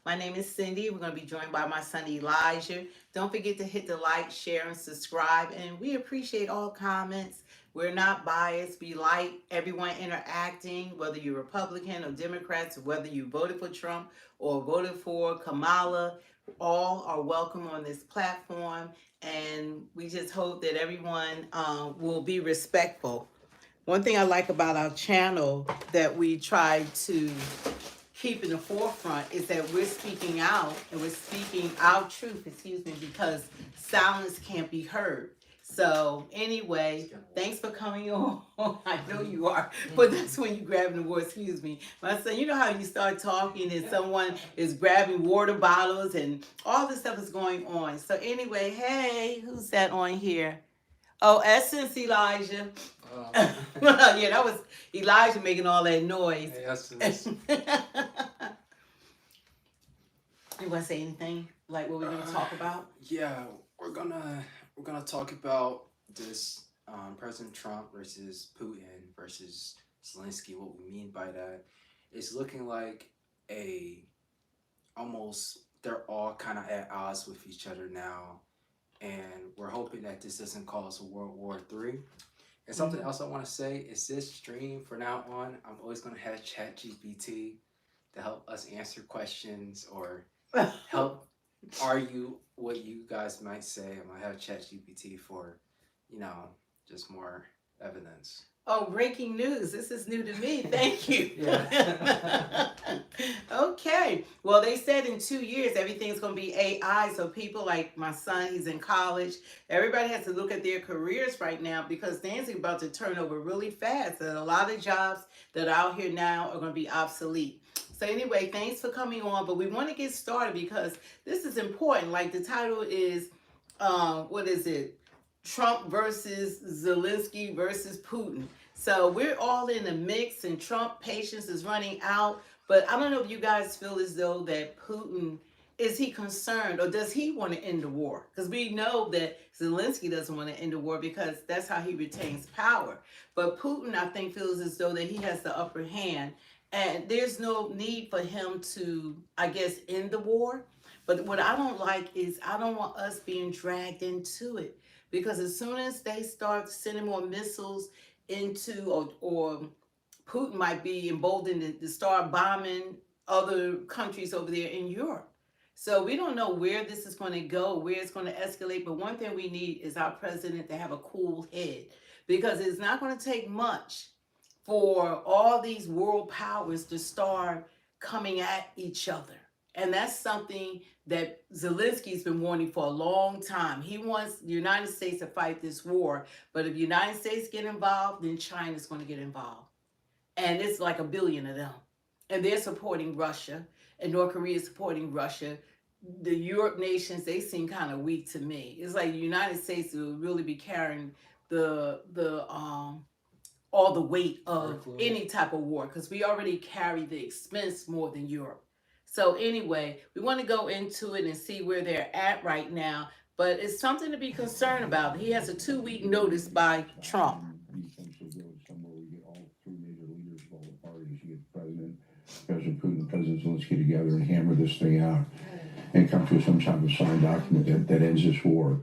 My name is Cindy. We're going to be joined by my son Elijah. Don't forget to hit the like, share, and subscribe. And we appreciate all comments. We're not biased. We like everyone interacting, whether you're Republican or Democrats, whether you voted for Trump or voted for Kamala. All are welcome on this platform. And we just hope that everyone will be respectful. One thing I like about our channel that we try to keep in the forefront is that we're speaking out and we're speaking our truth, excuse me, because silence can't be heard. So anyway, thanks for coming on. I know you are, but that's when you grabbing the word, excuse me. My son, you know how you start talking and someone is grabbing water bottles and all this stuff is going on. So anyway, hey, who's that on here? Oh, Essence Elijah. Yeah, that was Elijah making all that noise. Hey, Essence. You want to say anything like what we're going to talk about? Yeah, we're gonna talk about this President Trump versus Putin versus Zelenskyy. What we mean by that, it's looking like almost they're all kind of at odds with each other now, and we're hoping that this doesn't cause a World War III. And something else I want to say is this stream from now on, I'm always going to have ChatGPT to help us answer questions or help argue what you guys might say. I'm going to have ChatGPT for, just more evidence. Oh, breaking news. This is new to me. Thank you. Okay. Well, they said in 2 years, everything's going to be AI. So people like my son, he's in college. Everybody has to look at their careers right now because things are about to turn over really fast. And a lot of jobs that are out here now are going to be obsolete. So anyway, thanks for coming on. But we want to get started because this is important. Like the title is, what is it? Trump versus Zelenskyy versus Putin. So we're all in the mix and Trump patience is running out. But I don't know if you guys feel as though that Putin, is he concerned or does he want to end the war? Because we know that Zelenskyy doesn't want to end the war because that's how he retains power. But Putin, I think, feels as though that he has the upper hand. And there's no need for him to, I guess, end the war. But what I don't like is I don't want us being dragged into it. Because as soon as they start sending more missiles into, or Putin might be emboldened to start bombing other countries over there in Europe. So we don't know where this is going to go, where it's going to escalate. But one thing we need is our president to have a cool head. Because it's not going to take much for all these world powers to start coming at each other. And that's something that Zelensky's been warning for a long time. He wants the United States to fight this war. But if the United States get involved, then China's going to get involved. And it's like 1 billion of them. And they're supporting Russia. And North Korea is supporting Russia. The Europe nations, they seem kind of weak to me. It's like the United States will really be carrying all the weight of any type of war. Because we already carry the expense more than Europe. So anyway, we want to go into it and see where they're at right now. But it's something to be concerned about. He has a 2-week notice by Trump. President Putin and President Zelenskyy together and hammer this thing out and come to some type of signed document that ends this war.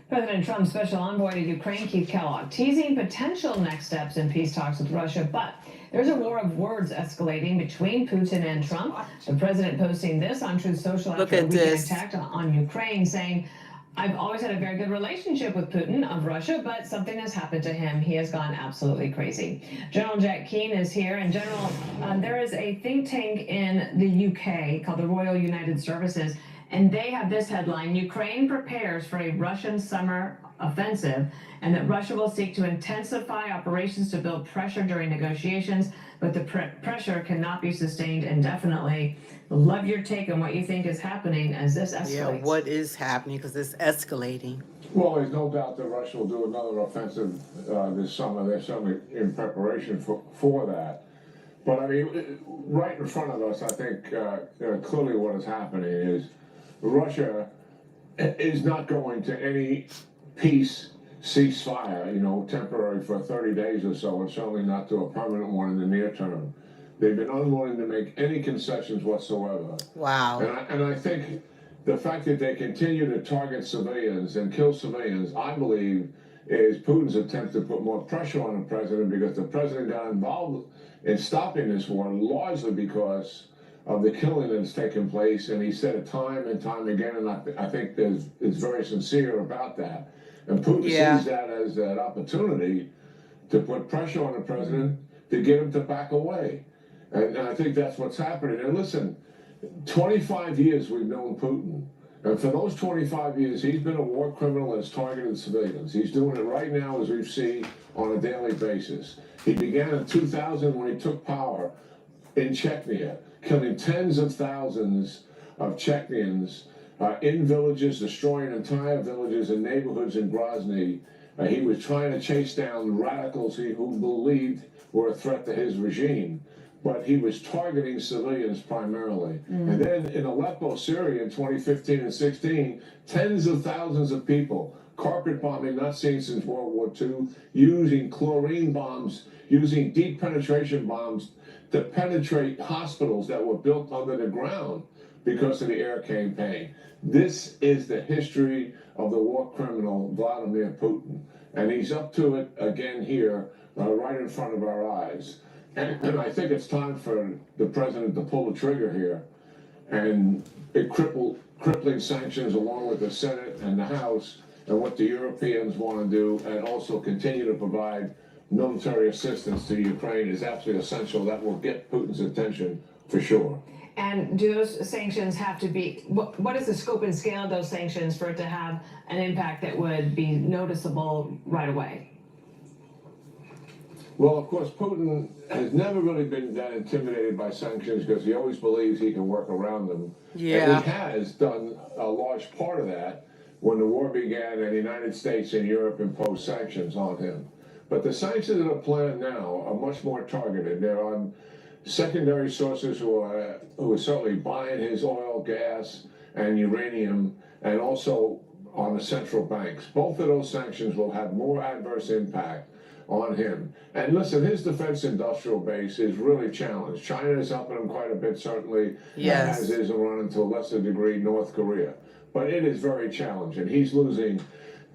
President Trump's special envoy to Ukraine, Keith Kellogg, teasing potential next steps in peace talks with Russia, but there's a war of words escalating between Putin and Trump. The president posting this on Truth Social after a weekend attack on Ukraine, saying, "I've always had a very good relationship with Putin of Russia, but something has happened to him. He has gone absolutely crazy." General Jack Keane is here. And General, there is a think tank in the UK called the Royal United Services, and they have this headline: Ukraine prepares for a Russian summer offensive, and that Russia will seek to intensify operations to build pressure during negotiations, but the pressure cannot be sustained indefinitely. Love your take on what you think is happening as this escalates. Yeah, what is happening, because it's escalating. Well, there's no doubt that Russia will do another offensive this summer. They're certainly in preparation for that. But I mean, right in front of us, I think clearly what is happening is Russia is not going to any peace ceasefire, temporary for 30 days or so, and certainly not to a permanent one in the near term. They've been unwilling to make any concessions whatsoever. Wow. And I think the fact that they continue to target civilians and kill civilians, I believe, is Putin's attempt to put more pressure on the president, because the president got involved in stopping this war largely because of the killing that's taken place, and he said it time and time again, and I think is very sincere about that. And Putin sees that as an opportunity to put pressure on the president to get him to back away. And I think that's what's happening. And listen, 25 years we've known Putin. And for those 25 years, he's been a war criminal that's targeted civilians. He's doing it right now, as we see, on a daily basis. He began in 2000 when he took power in Chechnya, killing tens of thousands of Chechnyans in villages, destroying entire villages and neighborhoods in Grozny. He was trying to chase down radicals who believed were a threat to his regime. But he was targeting civilians primarily. And then in Aleppo, Syria in 2015 and 16, tens of thousands of people, carpet bombing not seen since World War II, using chlorine bombs, using deep penetration bombs to penetrate hospitals that were built under the ground because of the air campaign. This is the history of the war criminal Vladimir Putin. And he's up to it again here, right in front of our eyes. And I think it's time for the president to pull the trigger here and crippling sanctions along with the Senate and the House and what the Europeans want to do, and also continue to provide military assistance to Ukraine is absolutely essential. That will get Putin's attention for sure. And do those sanctions have to be, what is the scope and scale of those sanctions for it to have an impact that would be noticeable right away? Well, of course, Putin has never really been that intimidated by sanctions because he always believes he can work around them. And he has done a large part of that when the war began and the United States and Europe imposed sanctions on him. But the sanctions that are planned now are much more targeted. They're on secondary sources who are certainly buying his oil, gas, and uranium, and also on the central banks. Both of those sanctions will have more adverse impact on him. And listen, his defense industrial base is really challenged. China is helping him quite a bit, certainly, as is Iran, to a lesser degree, North Korea. But it is very challenging. He's losing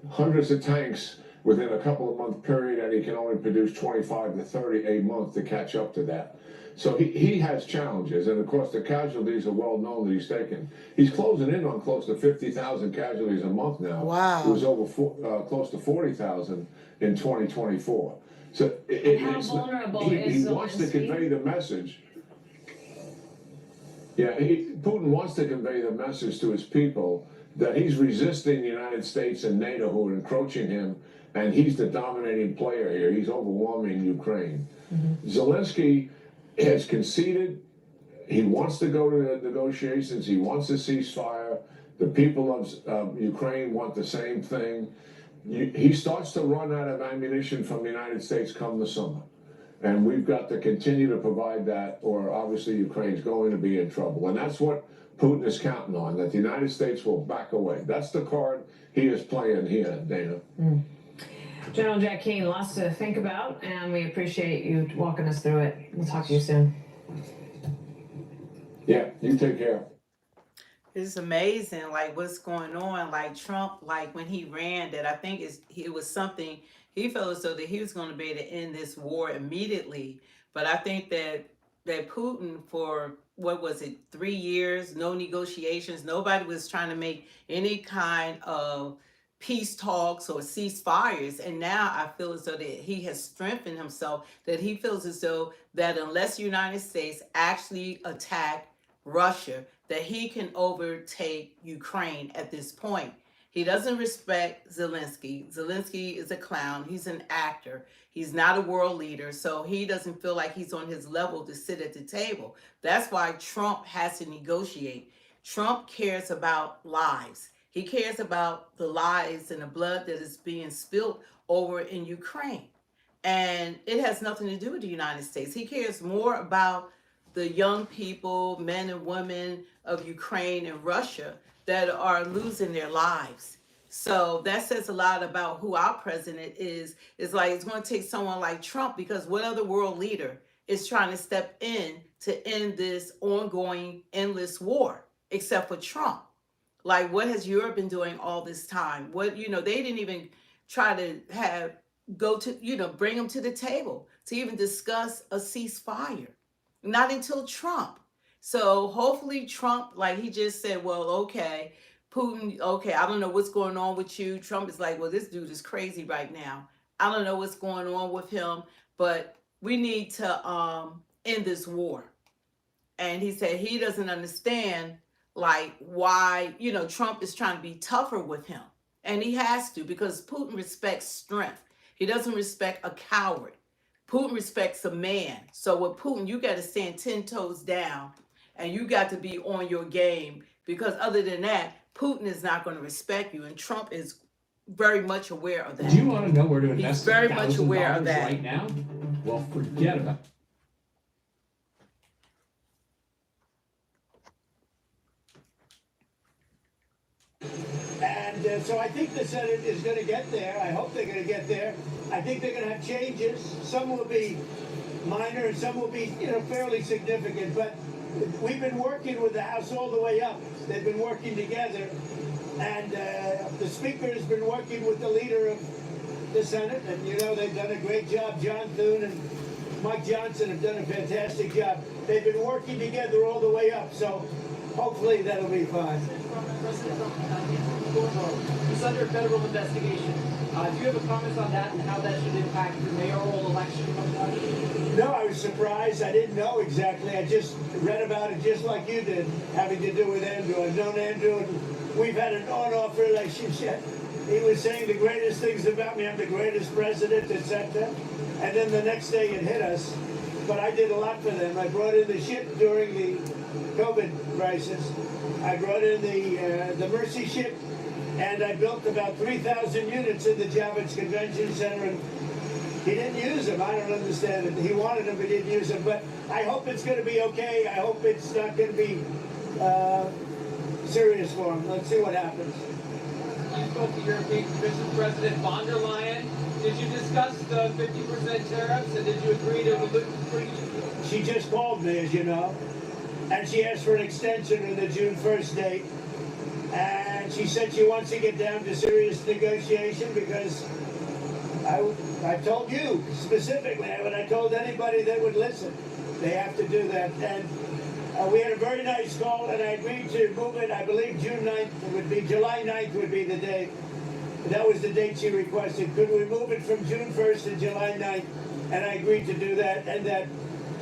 hundreds of tanks within a couple of month period, and he can only produce 25 to 30 a month to catch up to that. So he has challenges, and of course the casualties are well known that he's taken. He's closing in on close to 50,000 casualties a month now. Wow. It was over close to 40,000 in 2024. So how vulnerable is he wants to convey the message. Yeah, Putin wants to convey the message to his people that he's resisting the United States and NATO who are encroaching him, and he's the dominating player here. He's overwhelming Ukraine. Zelenskyy has conceded. He wants to go to the negotiations. He wants a ceasefire. The people of Ukraine want the same thing. He starts to run out of ammunition from the United States come the summer. And we've got to continue to provide that, or obviously Ukraine's going to be in trouble. And that's what Putin is counting on, that the United States will back away. That's the card he is playing here, Dana. General Jack Keane, lots to think about, and we appreciate you walking us through it. We'll talk to you soon. Yeah, you take care. It's amazing, like what's going on. Like Trump, like when he ran, that I think it was something he felt as though that he was going to be able to end this war immediately. But I think that Putin, for what was it, 3 years, no negotiations, nobody was trying to make any kind of peace talks or ceasefires. And now I feel as though that he has strengthened himself, that he feels as though that unless the United States actually attack Russia, that he can overtake Ukraine at this point. He doesn't respect Zelenskyy. Zelenskyy is a clown. He's an actor. He's not a world leader. So he doesn't feel like he's on his level to sit at the table. That's why Trump has to negotiate. Trump cares about lives. He cares about the lives and the blood that is being spilled over in Ukraine. And it has nothing to do with the United States. He cares more about the young people, men and women of Ukraine and Russia that are losing their lives. So that says a lot about who our president is. It's like it's going to take someone like Trump, because what other world leader is trying to step in to end this ongoing endless war, except for Trump. Like, what has Europe been doing all this time? What, they didn't even try to bring them to the table to even discuss a ceasefire. Not until Trump. So hopefully Trump, like he just said, well, okay, Putin, okay, I don't know what's going on with you. Trump is like, well, this dude is crazy right now. I don't know what's going on with him, but we need to end this war. And he said he doesn't understand like why, Trump is trying to be tougher with him. And he has to, because Putin respects strength. He doesn't respect a coward. Putin respects a man. So with Putin, you got to stand 10 toes down and you got to be on your game, because other than that, Putin is not going to respect you. And Trump is very much aware of that. Do you want to know where to invest? He's very much aware of that right now. Well, forget about it. And so I think the Senate is going to get there. I hope they're going to get there. I think they're going to have changes. Some will be minor and some will be, fairly significant. But we've been working with the House all the way up. They've been working together. And the Speaker has been working with the leader of the Senate. And, they've done a great job. John Thune and Mike Johnson have done a fantastic job. They've been working together all the way up. So hopefully that'll be fine. He's under federal investigation. Do you have a comment on that and how that should impact the mayoral election coming up? No, I was surprised. I didn't know exactly. I just read about it just like you did, having to do with Andrew. I've known Andrew, and we've had an on-off relationship. He was saying the greatest things about me. I'm the greatest president, etc. And then the next day it hit us. But I did a lot for them. I brought in the ship during the COVID crisis. I brought in the Mercy ship, and I built about 3,000 units in the Javits Convention Center, and he didn't use them. I don't understand it. He wanted them, but he didn't use them. But I hope it's going to be okay. I hope it's not going to be serious for him. Let's see what happens. You spoke to European Commission President von der Leyen. Did you discuss the 50% tariffs, and did you agree to... She just called me, as you know. And she asked for an extension of the June 1st date. And she said she wants to get down to serious negotiation, because I told you specifically, but I told anybody that would listen, they have to do that. And we had a very nice call, and I agreed to move it. I believe June 9th, it would be July 9th would be the date. That was the date she requested. Could we move it from June 1st to July 9th? And I agreed to do that. And that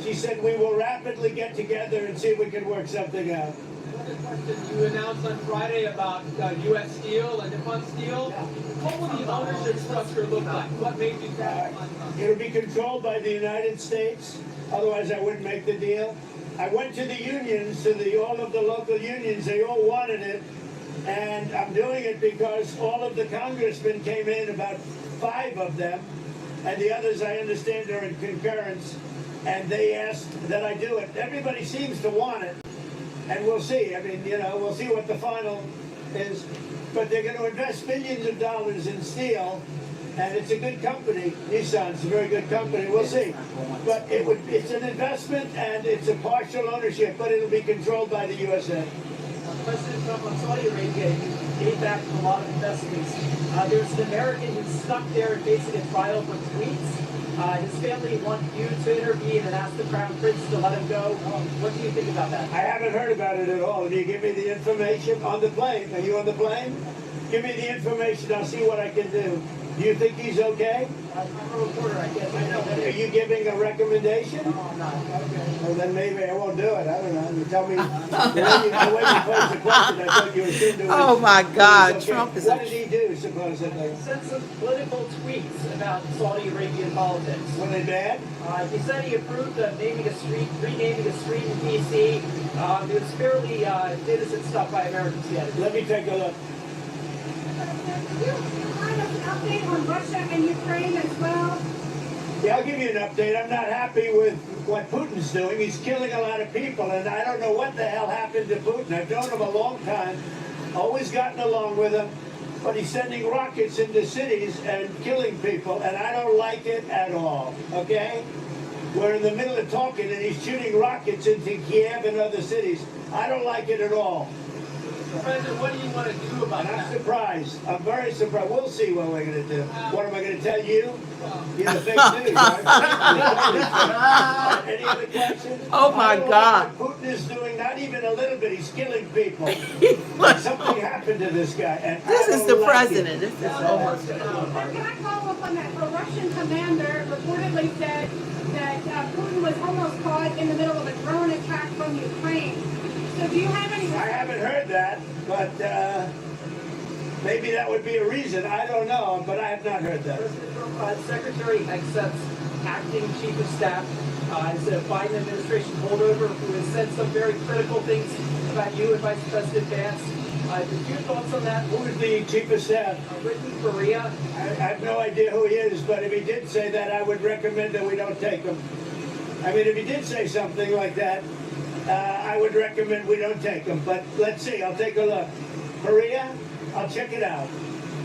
she said we will rapidly get together and see if we can work something out. Another question. You announced on Friday about U.S. Steel and Nippon Steel. What will the ownership structure look like? What made you that? It'll be controlled by the United States. Otherwise, I wouldn't make the deal. I went to the unions, to all of the local unions. They all wanted it. And I'm doing it because all of the congressmen came in, about 5 of them, and the others, I understand, are in concurrence, and they asked that I do it. Everybody seems to want it, and we'll see. I mean, we'll see what the final is. But they're going to invest millions of dollars in steel, and it's a good company. Nissan's a very good company. We'll see. But it's an investment, and it's a partial ownership, but it'll be controlled by the USA. President Trump on Saudi Arabia, you gave back a lot of investments. There's an American who's stuck there facing a trial for tweets. His family wants you to intervene and ask the Crown Prince to let him go. What do you think about that? I haven't heard about it at all. Can you give me the information on the plane? Are you on the plane? Give me the information. I'll see what I can do. Do you think he's okay? I'm a reporter, I guess. I know that. Are you giving a recommendation? No, I'm not. Okay. Well, then maybe I won't do it. I don't know. You tell me. The way you posed the question, I thought you were assumed it was. Oh my God, okay. Trump is What did he do, supposedly? He sent some political tweets about Saudi Arabian politics. Were they bad? He said he approved of renaming a street in D.C. It was fairly innocent stuff by Americans yet. Let me take a look. Could you provide us an update on Russia and Ukraine as well? Yeah, I'll give you an update. I'm not happy with what Putin's doing. He's killing a lot of people, and I don't know what the hell happened to Putin. I've known him a long time, always gotten along with him, but he's sending rockets into cities and killing people, and I don't like it at all, okay? We're in the middle of talking, and he's shooting rockets into Kiev and other cities. I don't like it at all. President, what do you want to do about And I'm that? surprised. I'm very surprised. We'll see what we're going to do. What am I going to tell you? You're the fake news, right? Any other questions? Oh, my I don't God. like what Putin is doing, not even a little bit. He's killing people. Something happened to this guy. And This I is don't the like president. it. This is almost. Can I follow up on that? A Russian commander reportedly said that Putin was almost caught in the middle of a drone attack from Ukraine. So do you have any? I haven't heard that, but maybe that would be a reason. I don't know, but I have not heard that. President Trump, Secretary accepts acting chief of staff as a Biden administration holdover who has said some very critical things about you and Vice President Vance. Your thoughts on that? Who is the chief of staff? Ricky Faria. I have no idea who he is, but if he did say that, I would recommend that we don't take him. I mean, if he did say something like that, I would recommend we don't take him. But let's see. I'll take a look. Maria, I'll check it out.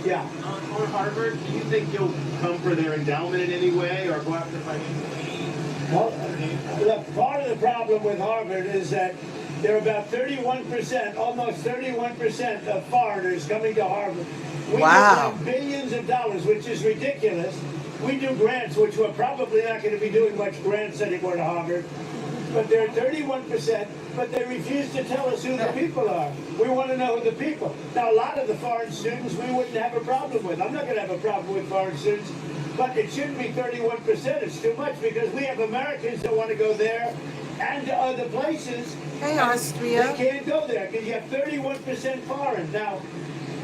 Yeah. On Harvard, do you think you'll come for their endowment in any way or go after financial aid? Well, look, part of the problem with Harvard is that there are about 31%, almost 31% of foreigners coming to Harvard. We Wow. give them billions of dollars, which is ridiculous. We do grants, which we're probably not going to be doing much grants anymore to Harvard. But there are 31%, but they refuse to tell us who the people are. We want to know who the people. Now, a lot of the foreign students we wouldn't have a problem with. I'm not going to have a problem with foreign students, but it shouldn't be 31%. It's too much because we have Americans that want to go there and to other places. Hey, They Austria. can't go there because you have 31% foreign. Now,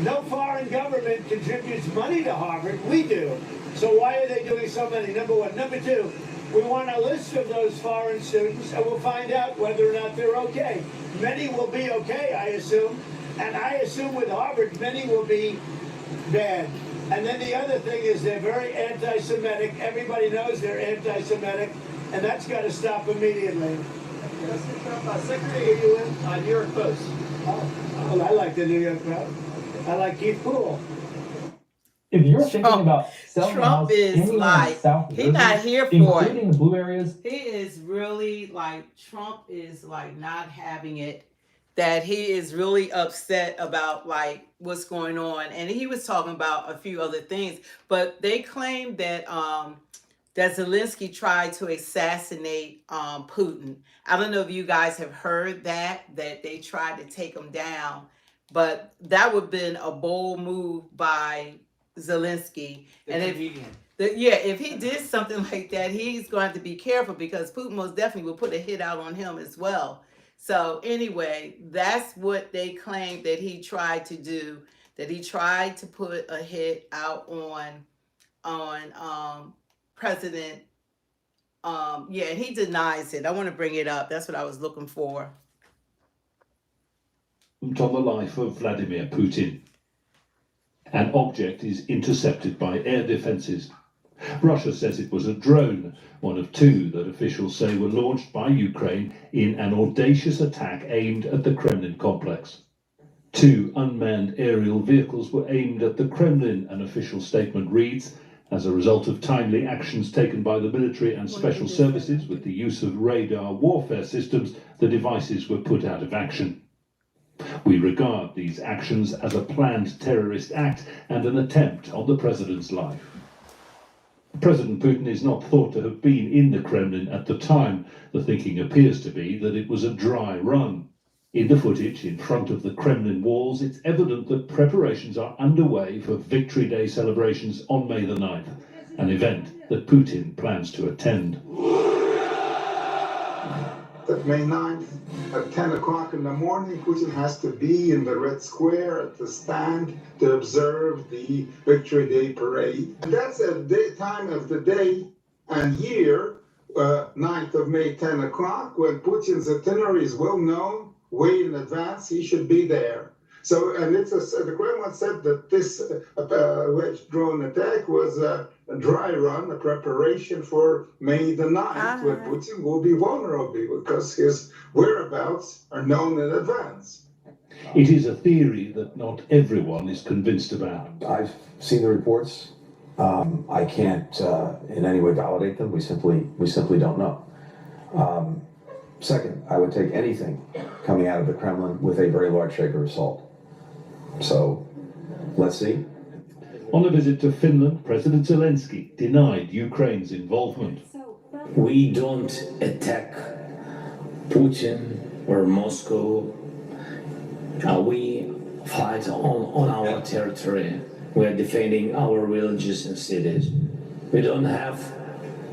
no foreign government contributes money to Harvard. We do. So why are they doing so many? Number one. Number two, we want a list of those foreign students, and we'll find out whether or not they're okay. Many will be okay, I assume. And I assume with Harvard, many will be bad. And then the other thing is they're very anti-Semitic. Everybody knows they're anti-Semitic, and that's got to stop immediately. President Trump, Secretary, are you in New York Post? Oh, I like the New York crowd. I like Keith Poole. If you're thinking Trump- about selling a Trump house is anywhere like- in South he Jersey, not here for it. including the blue areas, He is really like, Trump is like not having it, that he is really upset about like what's going on. And he was talking about a few other things, but they claim that that Zelenskyy tried to assassinate Putin. I don't know if you guys have heard that they tried to take him down, but that would have been a bold move by Zelenskyy. And if he did something like that, he's going to have to be careful because Putin most definitely will put a hit out on him as well. So anyway, that's what they claim that he tried to do, that he tried to put a hit out on President. And he denies it. I want to bring it up. That's what I was looking for. On the life of Vladimir Putin. An object is intercepted by air defenses. Russia says it was a drone, one of two that officials say were launched by Ukraine in an audacious attack aimed at the Kremlin complex. Two unmanned aerial vehicles were aimed at the Kremlin, an official statement reads. As a result of timely actions taken by the military and special services with the use of radar warfare systems, the devices were put out of action. We regard these actions as a planned terrorist act and an attempt on the president's life. President Putin is not thought to have been in the Kremlin at the time. The thinking appears to be that it was a dry run. In the footage in front of the Kremlin walls, it's evident that preparations are underway for Victory Day celebrations on May the 9th, an event that Putin plans to attend. That May 9th at 10 o'clock in the morning, Putin has to be in the Red Square at the stand to observe the Victory Day parade. And that's at the time of the day and year, 9th of May, 10 o'clock, when Putin's itinerary is well known, way in advance, he should be there. So, and the Kremlin said that this alleged drone attack was a dry run, a preparation for May the 9th, when Putin will be vulnerable because his whereabouts are known in advance. It is a theory that not everyone is convinced about. I've seen the reports. I can't in any way validate them. We simply don't know. Second, I would take anything coming out of the Kremlin with a very large shaker of salt. So, let's see. On a visit to Finland, President Zelenskyy denied Ukraine's involvement. We don't attack Putin or Moscow. We fight on our territory. We are defending our villages and cities. We don't have,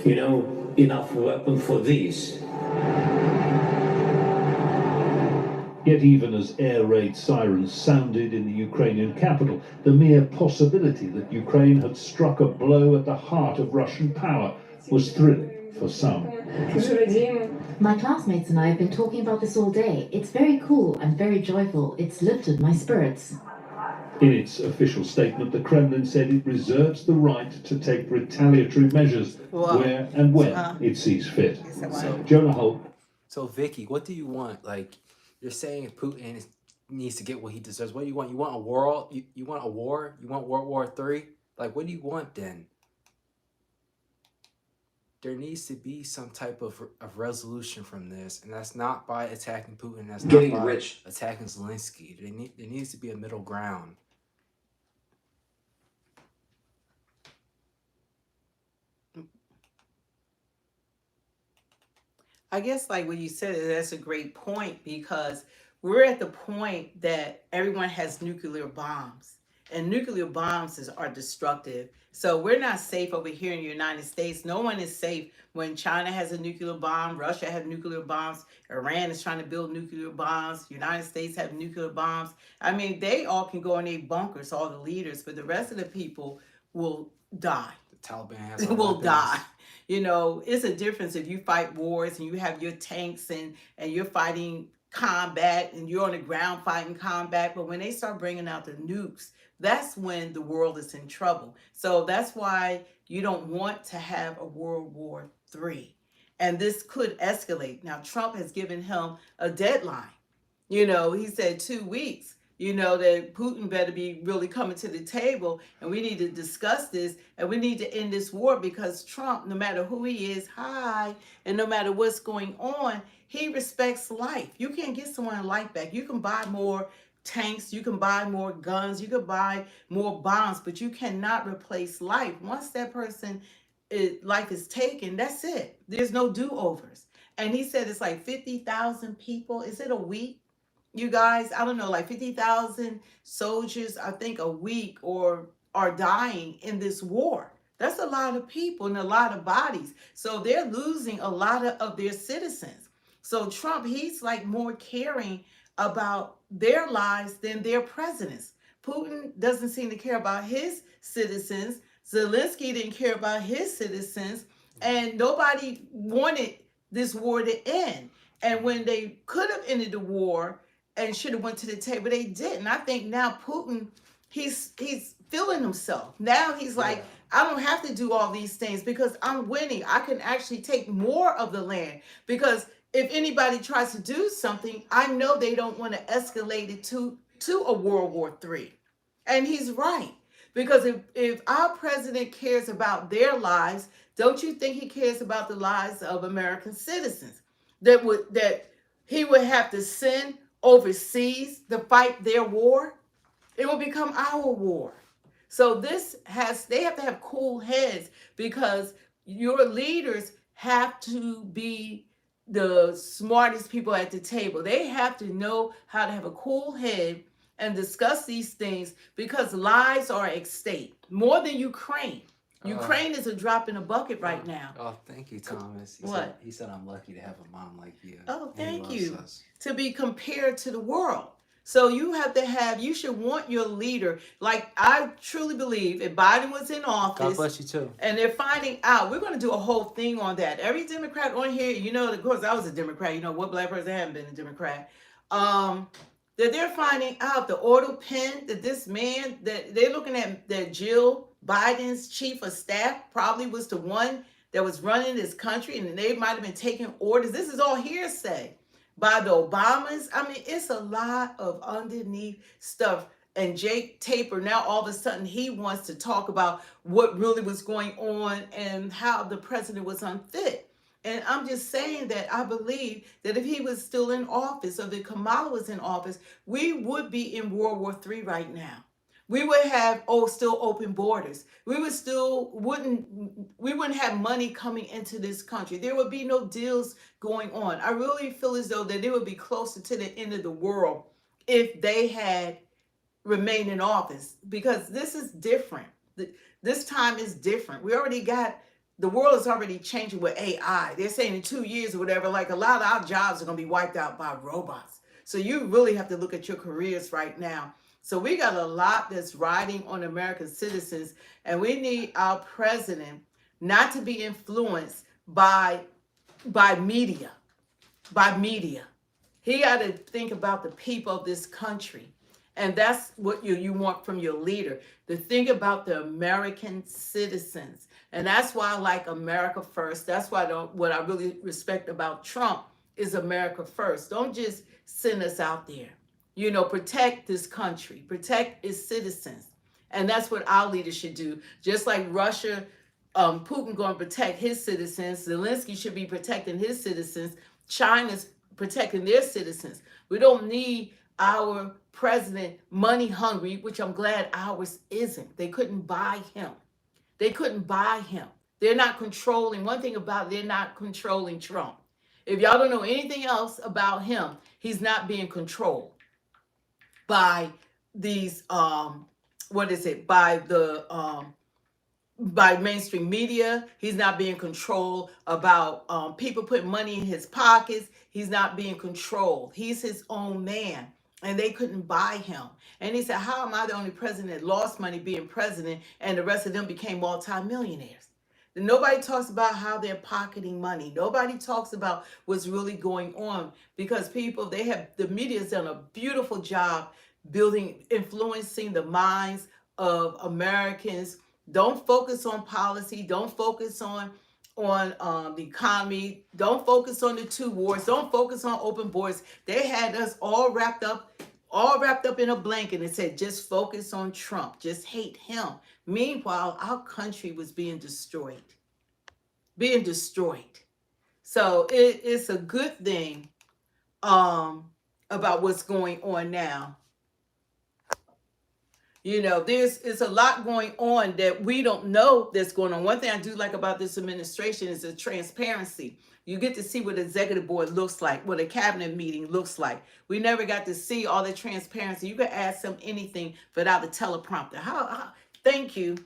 enough weapons for this. Yet even as air raid sirens sounded in the Ukrainian capital, the mere possibility that Ukraine had struck a blow at the heart of Russian power was thrilling for some. My classmates and I have been talking about this all day. It's very cool and very joyful. It's lifted my spirits. In its official statement, the Kremlin said it reserves the right to take retaliatory measures where and when it sees fit. Jonah Holt. So Vicky, what do you want? Like, you're saying Putin needs to get what he deserves. What do you want? You want a war? You want a war? You want World War III? Like, what do you want then? There needs to be some type of resolution from this, and that's not by attacking Putin. That's not by attacking Zelenskyy. There needs to be a middle ground. I guess like what you said, that's a great point, because we're at the point that everyone has nuclear bombs, and nuclear bombs are destructive. So we're not safe over here in the United States. No one is safe when China has a nuclear bomb, Russia has nuclear bombs, Iran is trying to build nuclear bombs, United States have nuclear bombs. I mean, they all can go in their bunkers, all the leaders, but the rest of the people will die. The Taliban has will die. You know, it's a difference if you fight wars and you have your tanks and you're fighting combat and you're on the ground fighting combat. But when they start bringing out the nukes, that's when the world is in trouble. So that's why you don't want to have a World War III. And this could escalate. Now, Trump has given him a deadline. You know, he said 2 weeks. You know, that Putin better be really coming to the table, and we need to discuss this, and we need to end this war, because Trump, no matter who he is, and no matter what's going on, he respects life. You can't get someone's life back. You can buy more tanks, you can buy more guns, you can buy more bombs, but you cannot replace life. Once that person, life is taken, that's it. There's no do-overs. And he said it's like 50,000 people. Is it a week? You guys, I don't know, like 50,000 soldiers, I think, a week or are dying in this war. That's a lot of people and a lot of bodies. So they're losing a lot of their citizens. So Trump, he's like more caring about their lives than their presidents. Putin doesn't seem to care about his citizens. Zelenskyy didn't care about his citizens. And nobody wanted this war to end. And when they could have ended the war, and should have went to the table, they didn't. I think now Putin, he's feeling himself. Now he's like, I don't have to do all these things because I'm winning. I can actually take more of the land, because if anybody tries to do something, I know they don't want to escalate it to a World War III. And he's right, because if our president cares about their lives, don't you think he cares about the lives of American citizens that he would have to send overseas to fight their war? It will become our war. So they have to have cool heads, because your leaders have to be the smartest people at the table. They have to know how to have a cool head and discuss these things, because lives are at stake more than Ukraine. Ukraine is a drop in a bucket right now. Oh, thank you, Thomas. He said I'm lucky to have a mom like you. Oh, thank you. To be compared to the world. So you should want your leader. Like, I truly believe if Biden was in office. God bless you too. And they're finding out, we're going to do a whole thing on that. Every Democrat on here, you know, of course I was a Democrat, you know, what black person hasn't been a Democrat? That they're finding out the auto pen that this man, that they're looking at, that Jill Biden's chief of staff probably was the one that was running this country, and they might have been taking orders. This is all hearsay by the Obamas. I mean, it's a lot of underneath stuff. and Jake Tapper, now all of a sudden he wants to talk about what really was going on and how the president was unfit. And I'm just saying that I believe that if he was still in office, or that Kamala was in office, we would be in World War III right now. We would have still open borders. We wouldn't have money coming into this country. There would be no deals going on. I really feel as though that it would be closer to the end of the world if they had remained in office, because this is different. This time is different. The world is already changing with AI. They're saying in 2 years or whatever, like a lot of our jobs are going to be wiped out by robots. So you really have to look at your careers right now. So we got a lot that's riding on American citizens, and we need our president not to be influenced by media. He got to think about the people of this country. And that's what you want from your leader, to think about the American citizens. And that's why I like America first. That's why what I really respect about Trump is America first. Don't just send us out there. Protect this country, protect its citizens. And that's what our leaders should do. Just like Russia, Putin going to protect his citizens. Zelenskyy should be protecting his citizens. China's protecting their citizens. We don't need our president money hungry, which I'm glad ours isn't. They couldn't buy him. They're not controlling. One thing about it, they're not controlling Trump. If y'all don't know anything else about him, he's not being controlled by these by mainstream media. He's not being controlled about people putting money in his pockets. He's not being controlled. He's his own man, and they couldn't buy him. And he said, how am I the only president that lost money being president and the rest of them became multimillionaires? Nobody talks about how they're pocketing money. Nobody talks about what's really going on, because the media's done a beautiful job influencing the minds of Americans. Don't focus on policy. Don't focus on the economy. Don't focus on the 2 wars. Don't focus on open borders. They had us all wrapped up in a blanket and said, just focus on Trump. Just hate him. Meanwhile, our country was being destroyed. So it's a good thing about what's going on now. There's a lot going on that we don't know that's going on. One thing I do like about this administration is the transparency. You get to see what the executive board looks like, what a cabinet meeting looks like. We never got to see all the transparency. You could ask them anything without a teleprompter. Thank you.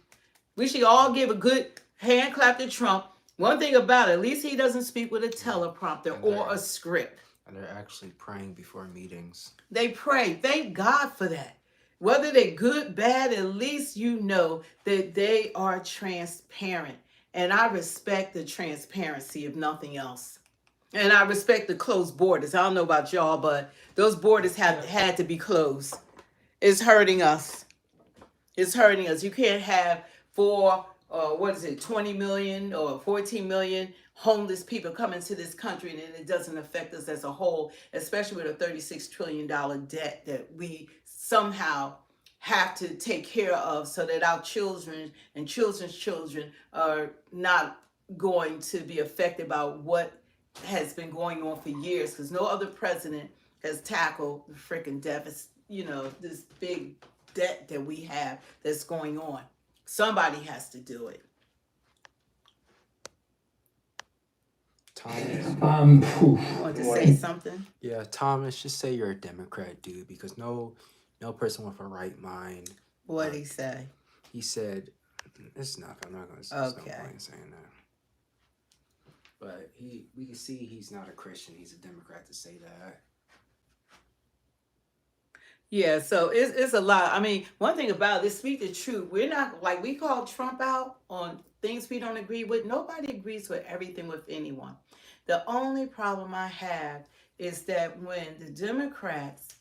We should all give a good hand clap to Trump. One thing about it, at least he doesn't speak with a teleprompter or a script. And they're actually praying before meetings. They pray. Thank God for that. Whether they're good, bad, at least you know that they are transparent. And I respect the transparency, if nothing else. And I respect the closed borders. I don't know about y'all, but those borders had to be closed. It's hurting us. You can't have 20 million or 14 million homeless people coming to this country, and it doesn't affect us as a whole, especially with a $36 trillion debt that we somehow have to take care of, so that our children and children's children are not going to be affected by what has been going on for years, because no other president has tackled the freaking deficit, this big debt that we have that's going on. Somebody has to do it. Thomas. Want to say something? Yeah, Thomas, just say you're a Democrat, dude, because no person with a right mind. What'd he say? He said, it's nothing. I'm not going to say no point saying that. But we can see he's not a Christian. He's a Democrat to say that. Yeah, so it's a lot. I mean, one thing about it, speak the truth. We're not, like, we call Trump out on things we don't agree with. Nobody agrees with everything with anyone. The only problem I have is that when the Democrats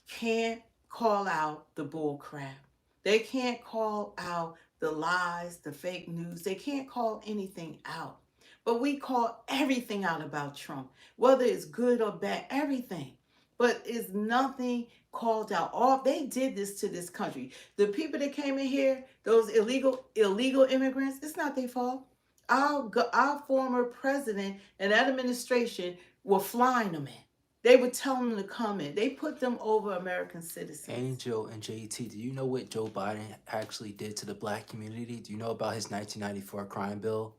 can't call out the bull crap, they can't call out the lies, the fake news, they can't call anything out. But we call everything out about Trump, whether it's good or bad, everything. But it's nothing called out all. They did this to this country. The people that came in here, those illegal immigrants, it's not their fault. Our former president and that administration were flying them in. They would tell them to come in. They put them over American citizens. Angel and JT, do you know what Joe Biden actually did to the black community? Do you know about his 1994 crime bill?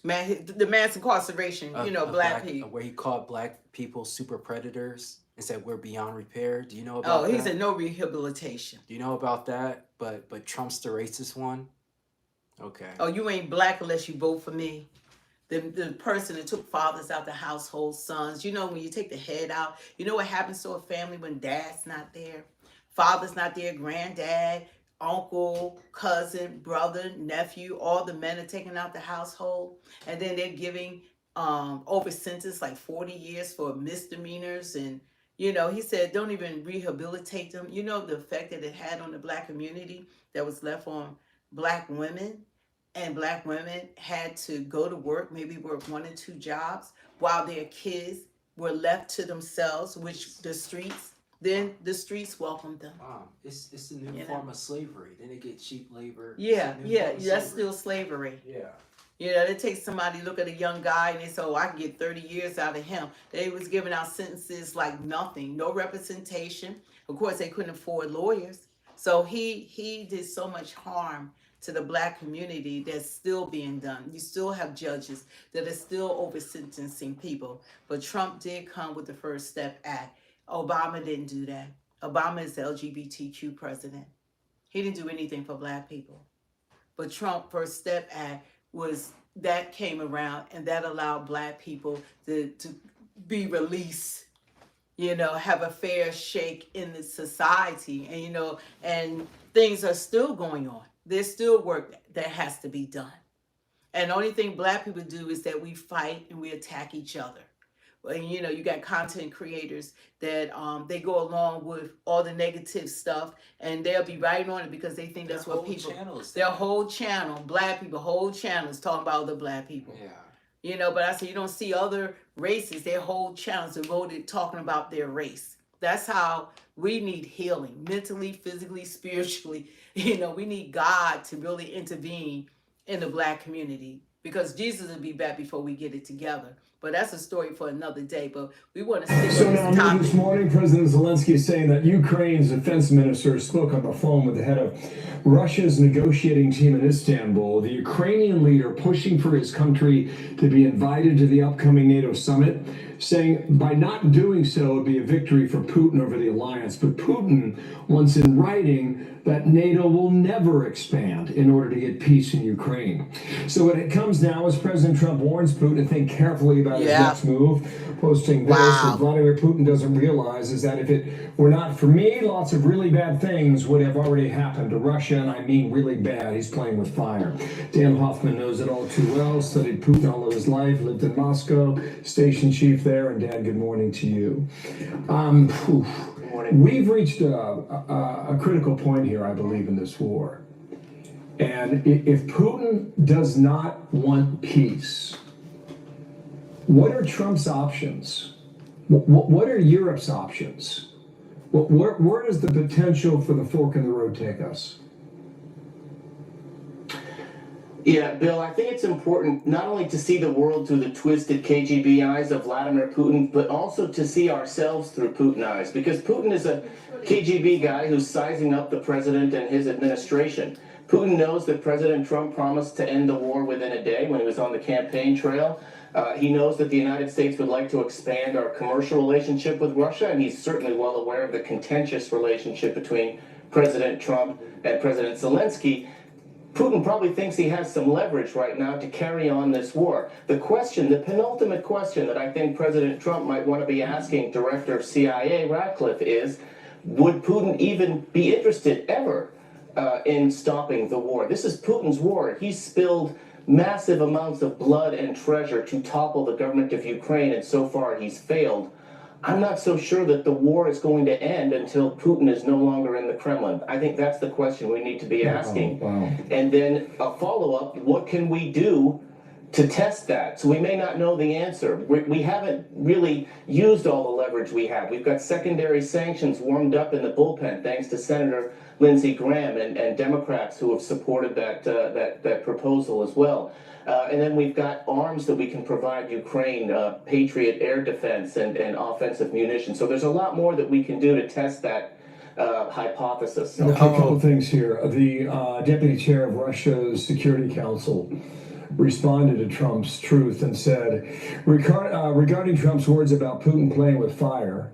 Man, the mass incarceration, black people. Where he called black people super predators and said we're beyond repair. Do you know about that? Oh, he said no rehabilitation. Do you know about that? But Trump's the racist one? Okay. Oh, you ain't black unless you vote for me. The person that took fathers out the household, sons. When you take the head out, you know what happens to a family when dad's not there? Father's not there, granddad, uncle, cousin, brother, nephew, all the men are taken out the household. And then they're giving over sentence like 40 years for misdemeanors. And, he said, don't even rehabilitate them. You know the effect that it had on the black community that was left on black women. And black women had to go to work, maybe work 1 or 2 jobs, while their kids were left to themselves, which the streets welcomed them. Wow, it's a new form of slavery. Then they get cheap labor. Yeah, that's still slavery. Yeah. They take somebody, look at a young guy, and they say, oh, I can get 30 years out of him. They was giving out sentences like nothing, no representation. Of course, they couldn't afford lawyers. So he did so much harm to the black community that's still being done. You still have judges that are still over sentencing people. But Trump did come with the First Step Act. Obama didn't do that. Obama is the LGBTQ president. He didn't do anything for black people. But Trump First Step Act came around, and that allowed black people to be released, have a fair shake in the society. And, and things are still going on. There's still work that has to be done. And the only thing black people do is that we fight and we attack each other. And, you got content creators that they go along with all the negative stuff, and they'll be right on it because they think that's what people, their whole channel, black people, whole channel is talking about other black people. Yeah. But I say you don't see other races, their whole channels devoted talking about their race. That's how we need healing, mentally, physically, spiritually. We need God to really intervene in the black community because Jesus will be back before we get it together. But that's a story for another day. But we want to stick with this topic. This morning, President Zelenskyy is saying that Ukraine's defense minister spoke on the phone with the head of Russia's negotiating team in Istanbul. The Ukrainian leader pushing for his country to be invited to the upcoming NATO summit, saying by not doing so it would be a victory for Putin over the alliance. But Putin wants in writing that NATO will never expand in order to get peace in Ukraine. So what it comes now is President Trump warns Putin to think carefully about his next move, posting this. What Vladimir Putin doesn't realize is that if it were not for me, lots of really bad things would have already happened to Russia, and I mean really bad. He's playing with fire. Dan Hoffman knows it all too well, studied Putin all of his life, lived in Moscow, station chief there, and Dan, good morning to you. We've reached a critical point here, I believe, in this war. And if Putin does not want peace, what are Trump's options? What are Europe's options? Where does the potential for the fork in the road take us? Yeah, Bill, I think it's important not only to see the world through the twisted KGB eyes of Vladimir Putin, but also to see ourselves through Putin eyes. Because Putin is a KGB guy who's sizing up the president and his administration. Putin knows that President Trump promised to end the war within a day when he was on the campaign trail. He knows that the United States would like to expand our commercial relationship with Russia, and he's certainly well aware of the contentious relationship between President Trump and President Zelenskyy. Putin probably thinks he has some leverage right now to carry on this war. The question, the penultimate question that I think President Trump might want to be asking Director of CIA Ratcliffe is, would Putin even be interested ever in stopping the war? This is Putin's war. He's spilled massive amounts of blood and treasure to topple the government of Ukraine, and so far he's failed. I'm not so sure that the war is going to end until Putin is no longer in the Kremlin. I think that's the question we need to be asking. And then a follow-up, what can we do to test that. So we may not know the answer. We haven't really used all the leverage we have. We've got secondary sanctions warmed up in the bullpen thanks to Senator Lindsey Graham and Democrats who have supported that proposal as well. And then we've got arms that we can provide Ukraine, Patriot air defense and offensive munitions. So there's a lot more that we can do to test that hypothesis. Okay, a couple things here. The deputy chair of Russia's Security Council responded to Trump's truth and said, regarding Trump's words about Putin playing with fire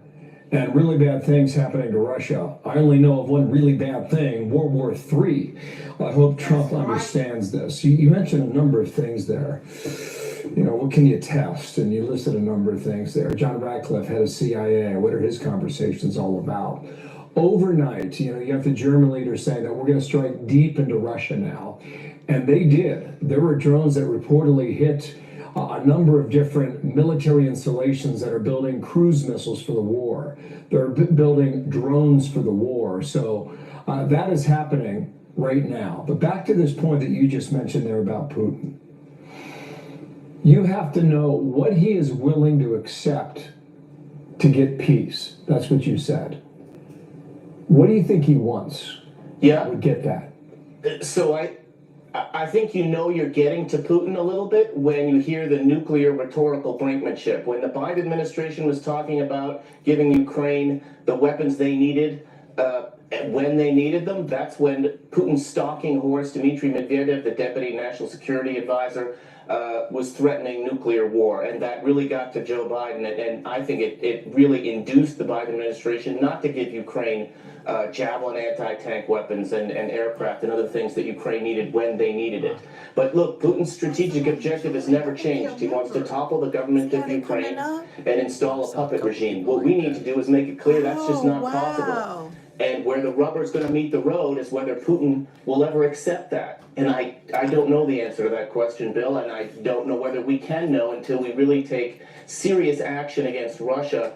and really bad things happening to Russia, I only know of one really bad thing, World War III. I hope Trump understands this. You mentioned a number of things there. You know, what can you test? And you listed a number of things there. John Ratcliffe, head of CIA, what are his conversations all about? Overnight, you know, you have the German leader saying that we're going to strike deep into Russia now. And they did. There were drones that reportedly hit a number of different military installations that are building cruise missiles for the war. They're building drones for the war. So that is happening right now. But back to this point that you just mentioned there about Putin. You have to know what he is willing to accept to get peace. That's what you said. What do you think he wants? Yeah. We get that. So I think you know you're getting to Putin a little bit when you hear the nuclear rhetorical brinkmanship. When the Biden administration was talking about giving Ukraine the weapons they needed when they needed them, that's when Putin's stalking horse, Dmitry Medvedev, the deputy national security advisor, was threatening nuclear war. And that really got to Joe Biden. And I think it really induced the Biden administration not to give Ukraine Javelin anti-tank weapons and aircraft and other things that Ukraine needed when they needed it. But look, Putin's strategic objective has never changed. He wants to topple the government of Ukraine and install a puppet regime. What we need to do is make it clear that's just not possible. And where the rubber's going to meet the road is whether Putin will ever accept that. And I don't know the answer to that question, Bill, and I don't know whether we can know until we really take serious action against Russia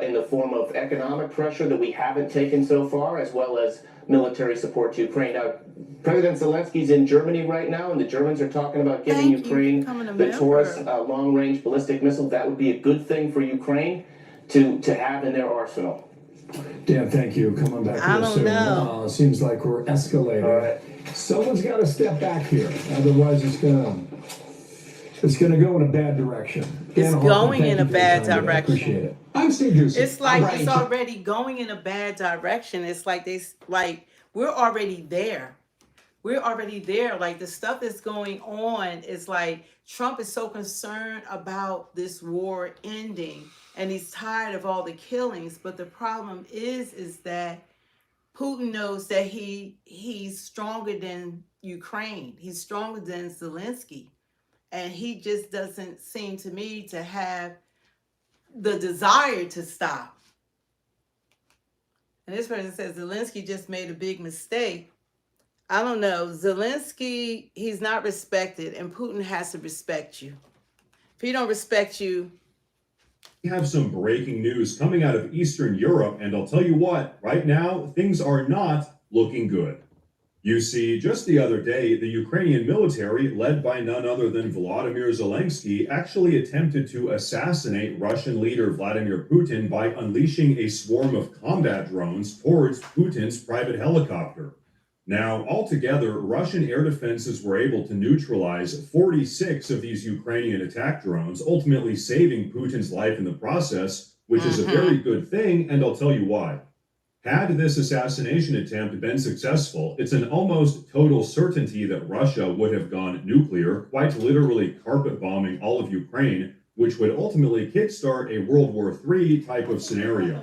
in the form of economic pressure that we haven't taken so far, as well as military support to Ukraine. Now, President Zelensky's in Germany right now, and the Germans are talking about giving Ukraine the Taurus long-range ballistic missile. That would be a good thing for Ukraine to have in their arsenal. Dan, thank you. Come on back real soon. Seems like we're escalating. All right. Someone's got to step back here. Otherwise, it's gonna go in a bad direction. It's going in a bad direction. I appreciate it. I'm Steve Juicy. It's like it's already going in a bad direction. It's like we're already there. We're already there. Like the stuff that's going on is like Trump is so concerned about this war ending and he's tired of all the killings. But the problem is that Putin knows that he's stronger than Ukraine. He's stronger than Zelensky. And he just doesn't seem to me to have the desire to stop. And this person says Zelensky just made a big mistake. I don't know. Zelensky, he's not respected, and Putin has to respect you. If he don't respect you. We have some breaking news coming out of Eastern Europe, and I'll tell you what, right now, things are not looking good. You see, just the other day, the Ukrainian military, led by none other than Volodymyr Zelenskyy, actually attempted to assassinate Russian leader Vladimir Putin by unleashing a swarm of combat drones towards Putin's private helicopter. Now, altogether, Russian air defenses were able to neutralize 46 of these Ukrainian attack drones, ultimately saving Putin's life in the process, which is a very good thing, and I'll tell you why. Had this assassination attempt been successful, it's an almost total certainty that Russia would have gone nuclear, quite literally carpet bombing all of Ukraine, which would ultimately kickstart a World War III type of scenario.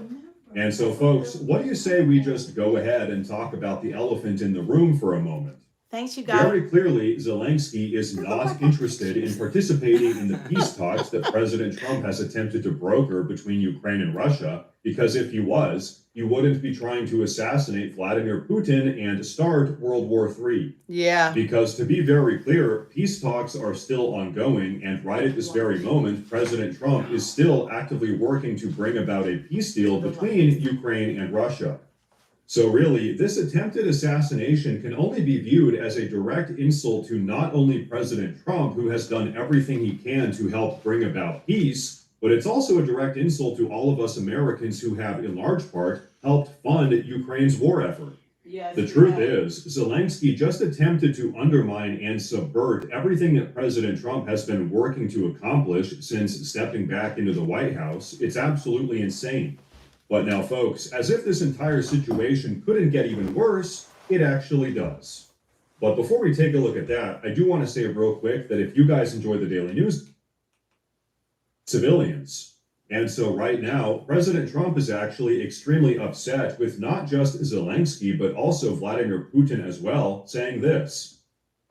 And so, folks, what do you say we just go ahead and talk about the elephant in the room for a moment? Thanks, you guys. Very clearly, Zelenskyy is not interested in participating in the peace talks that President Trump has attempted to broker between Ukraine and Russia, because if he was, he wouldn't be trying to assassinate Vladimir Putin and start World War III. Yeah. Because to be very clear, peace talks are still ongoing, and right at this very moment, President Trump is still actively working to bring about a peace deal between Ukraine and Russia. So really, this attempted assassination can only be viewed as a direct insult to not only President Trump, who has done everything he can to help bring about peace, but it's also a direct insult to all of us Americans who have, in large part, helped fund Ukraine's war effort. Yes, The truth is, Zelenskyy just attempted to undermine and subvert everything that President Trump has been working to accomplish since stepping back into the White House. It's absolutely insane. But now, folks, as if this entire situation couldn't get even worse, it actually does. But before we take a look at that, I do want to say real quick that if you guys enjoy the daily news, civilians. And so right now, President Trump is actually extremely upset with not just Zelenskyy, but also Vladimir Putin as well, saying this: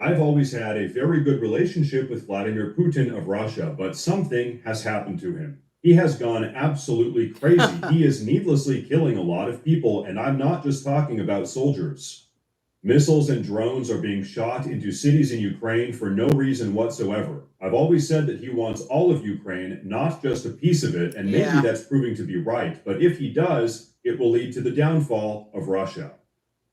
"I've always had a very good relationship with Vladimir Putin of Russia, but something has happened to him. He has gone absolutely crazy. He is needlessly killing a lot of people, and I'm not just talking about soldiers. Missiles and drones are being shot into cities in Ukraine for no reason whatsoever. I've always said that he wants all of Ukraine, not just a piece of it, and maybe that's proving to be right. But if he does, it will lead to the downfall of Russia."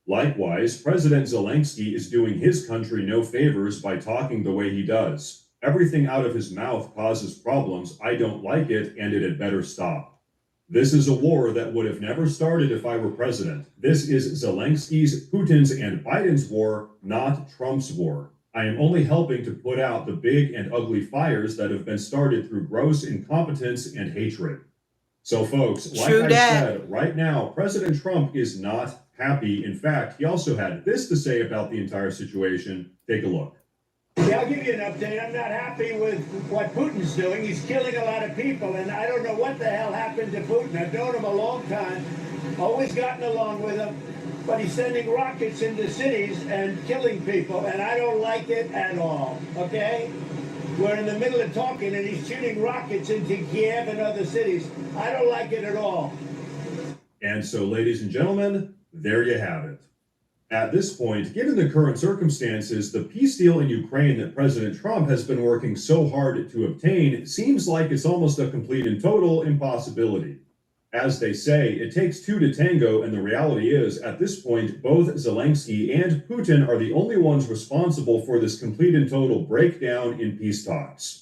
Likewise, President Zelenskyy is doing his country no favors by talking the way he does. Everything out of his mouth causes problems. I don't like it, and it had better stop. This is a war that would have never started if I were president. This is Zelenskyy's, Putin's, and Biden's war, not Trump's war. I am only helping to put out the big and ugly fires that have been started through gross incompetence and hatred. So, folks, like I said, right now, President Trump is not happy. In fact, he also had this to say about the entire situation. Take a look. Yeah, I'll give you an update. I'm not happy with what Putin's doing. He's killing a lot of people, and I don't know what the hell happened to Putin. I've known him a long time, always gotten along with him, but he's sending rockets into cities and killing people, and I don't like it at all, okay? We're in the middle of talking, and he's shooting rockets into Kiev and other cities. I don't like it at all. And so, ladies and gentlemen, there you have it. At this point, given the current circumstances, the peace deal in Ukraine that President Trump has been working so hard to obtain seems like it's almost a complete and total impossibility. As they say, it takes two to tango, and the reality is, at this point, both Zelenskyy and Putin are the only ones responsible for this complete and total breakdown in peace talks.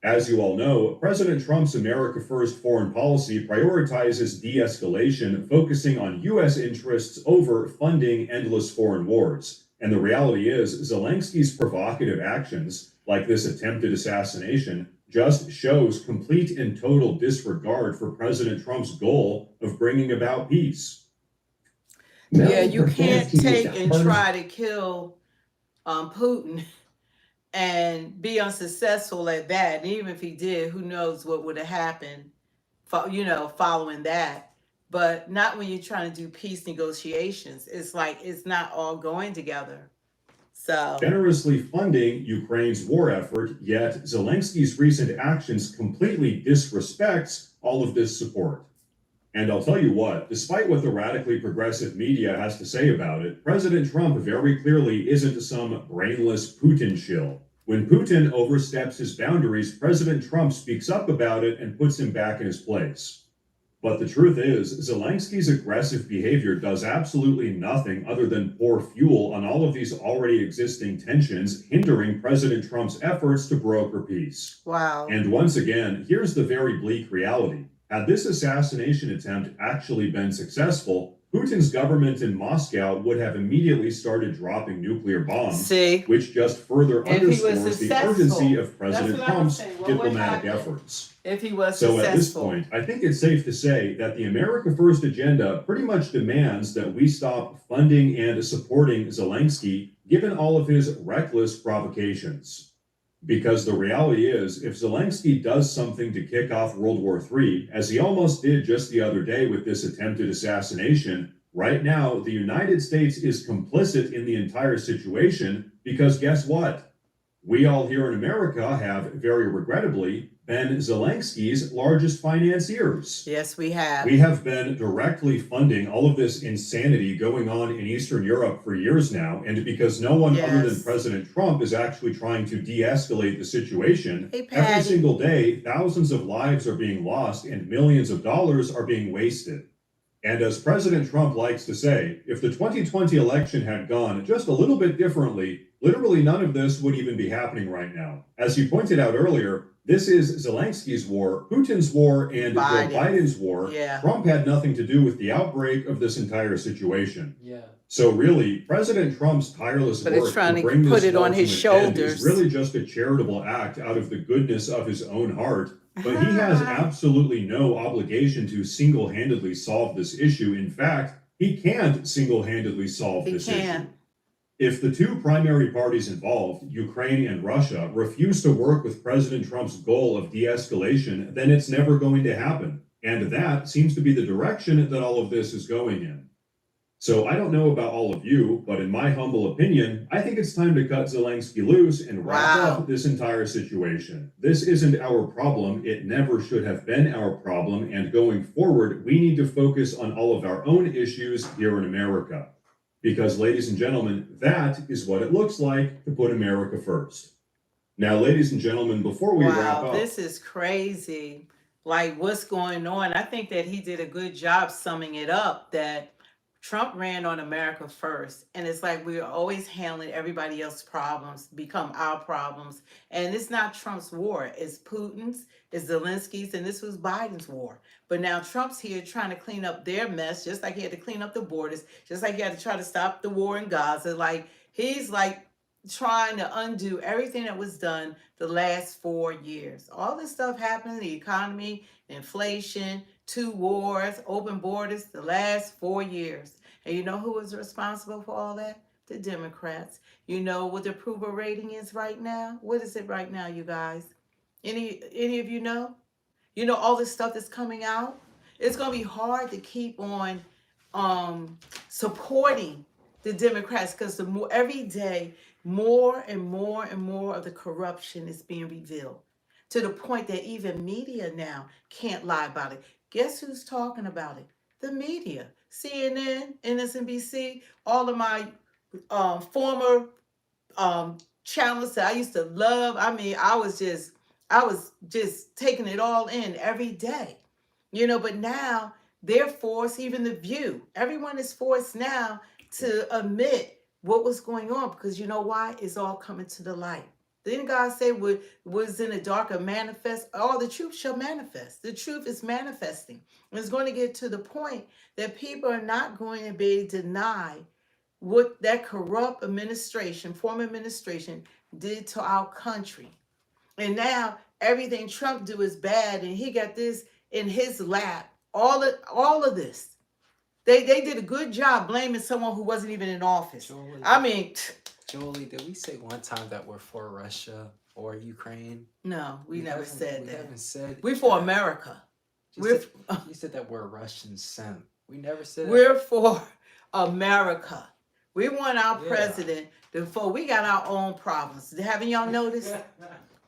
As you all know, President Trump's America First foreign policy prioritizes de-escalation, focusing on U.S. interests over funding endless foreign wars. And the reality is, Zelenskyy's provocative actions, like this attempted assassination, just shows complete and total disregard for President Trump's goal of bringing about peace. Yeah, you can't take and try to kill Putin and be unsuccessful at that. And even if he did, who knows what would have happened, following that. But not when you're trying to do peace negotiations. It's like it's not all going together. So Generously funding Ukraine's war effort, yet Zelenskyy's recent actions completely disrespects all of this support. And I'll tell you what, despite what the radically progressive media has to say about it, President Trump very clearly isn't some brainless Putin shill. When Putin oversteps his boundaries, President Trump speaks up about it and puts him back in his place. But the truth is, Zelenskyy's aggressive behavior does absolutely nothing other than pour fuel on all of these already existing tensions, hindering President Trump's efforts to broker peace. Wow. And once again, here's the very bleak reality. Had this assassination attempt actually been successful, Putin's government in Moscow would have immediately started dropping nuclear bombs, which just further underscores the urgency of President Trump's diplomatic efforts. If he was So successful. at this point, I think it's safe to say that the America First agenda pretty much demands that we stop funding and supporting Zelenskyy, given all of his reckless provocations. Because the reality is, if Zelenskyy does something to kick off World War III, as he almost did just the other day with this attempted assassination, right now, the United States is complicit in the entire situation, because guess what? We all here in America have, very regrettably, been Zelenskyy's largest financiers. Yes, we have. We have been directly funding all of this insanity going on in Eastern Europe for years now, and because no one other than President Trump is actually trying to de-escalate the situation, every single day, thousands of lives are being lost and millions of dollars are being wasted. And as President Trump likes to say, if the 2020 election had gone just a little bit differently, literally none of this would even be happening right now. As you pointed out earlier, this is Zelensky's war, Putin's war, and Joe Biden's war. Yeah. Trump had nothing to do with the outbreak of this entire situation. Yeah. So really, President Trump's tireless But it's work trying to to bring put this it on war his to an end shoulders. is really just a charitable act out of the goodness of his own heart. But he has absolutely no obligation to single-handedly solve this issue. In fact, he can't single-handedly solve this issue. If the two primary parties involved, Ukraine and Russia, refuse to work with President Trump's goal of de-escalation, then it's never going to happen. And that seems to be the direction that all of this is going in. So I don't know about all of you, but in my humble opinion, I think it's time to cut Zelensky loose and wrap up this entire situation. This isn't our problem. It never should have been our problem. And going forward, we need to focus on all of our own issues here in America. Because, ladies and gentlemen, that is what it looks like to put America first. Now, ladies and gentlemen, before we wrap up... This is crazy. Like, what's going on? I think that he did a good job summing it up, that Trump ran on America first. And it's like we're always handling everybody else's problems, become our problems. And it's not Trump's war. It's Putin's, it's Zelensky's, and this was Biden's war. But now Trump's here trying to clean up their mess, just like he had to clean up the borders, just like he had to try to stop the war in Gaza. Like, he's like trying to undo everything that was done the last 4 years. All this stuff happened, the economy, inflation, 2 wars, open borders, the last 4 years. And you know who was responsible for all that? The Democrats. You know what the approval rating is right now? What is it right now, you guys? Any of you know? You know all this stuff that's coming out? It's going to be hard to keep on supporting the Democrats, because every day more and more and more of the corruption is being revealed, to the point that even media now can't lie about it. Guess who's talking about it? The media. CNN, msnbc, all of my former channels that I used to love. I mean, I was just taking it all in every day, you know. But now they're forced, even The View, everyone is forced now to admit what was going on, because you know why? It's all coming to the light. Didn't God say what was in the dark will manifest? All the truth shall manifest. The truth is manifesting. And it's going to get to the point that people are not going to be able to deny what that corrupt administration, former administration, did to our country. And now everything Trump do is bad, and he got this in his lap. All of this. They did a good job blaming someone who wasn't even in office. Jolie, did we say one time that we're for Russia or Ukraine? No, we never said that. We haven't said we're for America. You said that we're Russian simp. We never said we're for America. We want our president to we got our own problems. Haven't y'all noticed?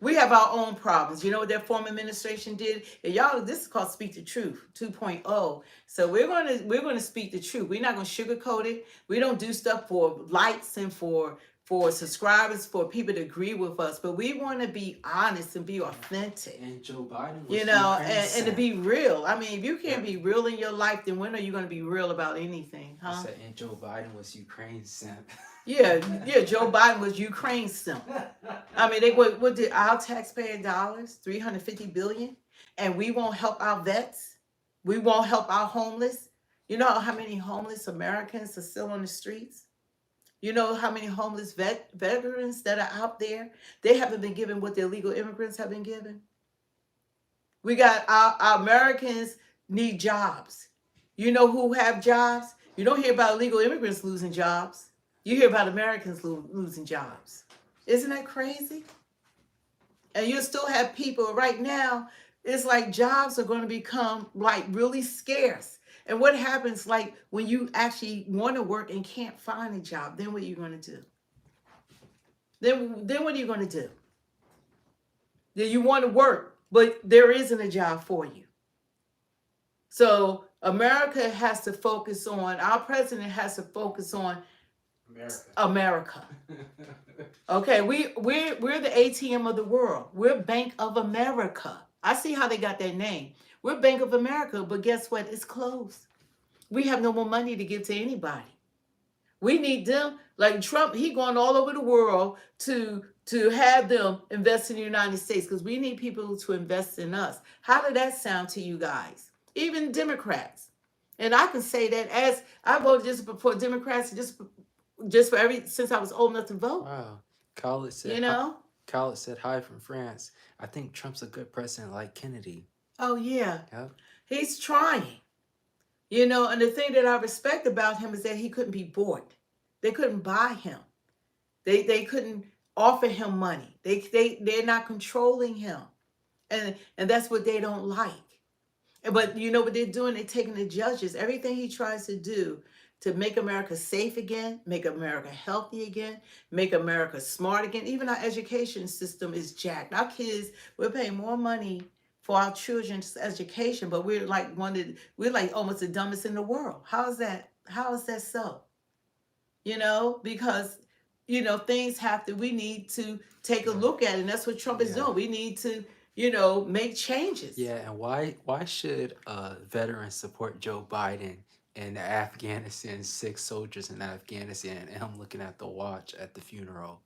We have our own problems. You know what that former administration did? And y'all, this is called Speak the Truth 2.0. So we're gonna speak the truth. We're not gonna sugarcoat it. We don't do stuff for likes and for subscribers, for people to agree with us. But we want to be honest and be authentic. And Joe Biden was, you know, and to be real. I mean, if you can't be real in your life, then when are you gonna be real about anything, huh? I said, and Joe Biden was Ukraine simp. Yeah, Joe Biden was Ukraine simp. I mean, what did our taxpayer dollars, $350 billion, and we won't help our vets? We won't help our homeless? You know how many homeless Americans are still on the streets? You know how many homeless veterans that are out there? They haven't been given what the illegal immigrants have been given. We got our Americans need jobs. You know who have jobs? You don't hear about illegal immigrants losing jobs. You hear about Americans losing jobs. Isn't that crazy? And you still have people right now, it's like jobs are going to become like really scarce. And what happens like when you actually want to work and can't find a job, then what are you going to do? Then what are you going to do? Then you want to work, but there isn't a job for you. So America has to focus on, our president has to focus on America. Okay, we're the ATM of the world. We're Bank of America. I see how they got their name. We're Bank of America, but guess what? It's closed. we have no more money to give to anybody. We need them, like Trump, he going all over the world to have them invest in the United States because we need people to invest in us. How did that sound to you guys? Even Democrats. And I can say that as I voted just for Democrats just for since I was old enough to vote. Wow. Khaled said, You know? Khaled said hi from France. I think Trump's a good president like Kennedy. Oh yeah. Yep. He's trying. You know, and the thing that I respect about him is that he couldn't be bought. They couldn't buy him. They couldn't offer him money. They're not controlling him. And that's what they don't like. But you know what they're doing? They're taking the judges. Everything he tries to do to make America safe again, make America healthy again, make America smart again. Even our education system is jacked. Our kids, we're paying more money for our children's education, but we're like almost the dumbest in the world. How is that? How is that so? You know, because things we need to take a look at it, and that's what Trump is doing. We need to, make changes. Yeah, and why should veterans support Joe Biden and the Afghanistan 6 soldiers in Afghanistan and him looking at the watch at the funeral?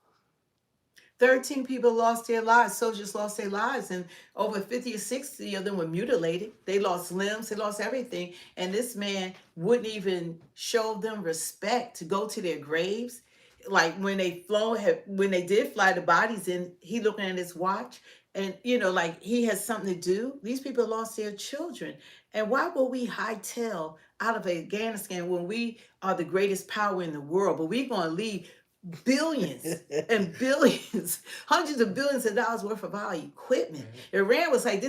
13 people lost their lives. Soldiers lost their lives, and over 50 or 60 of them were mutilated. They lost limbs. They lost everything. And this man wouldn't even show them respect to go to their graves. Like when they did fly the bodies in, he looking at his watch, and like he has something to do. These people lost their children, and why will we hightail out of Afghanistan when we are the greatest power in the world? But we're going to leave billions and billions, hundreds of billions of dollars worth of our equipment. Iran was like,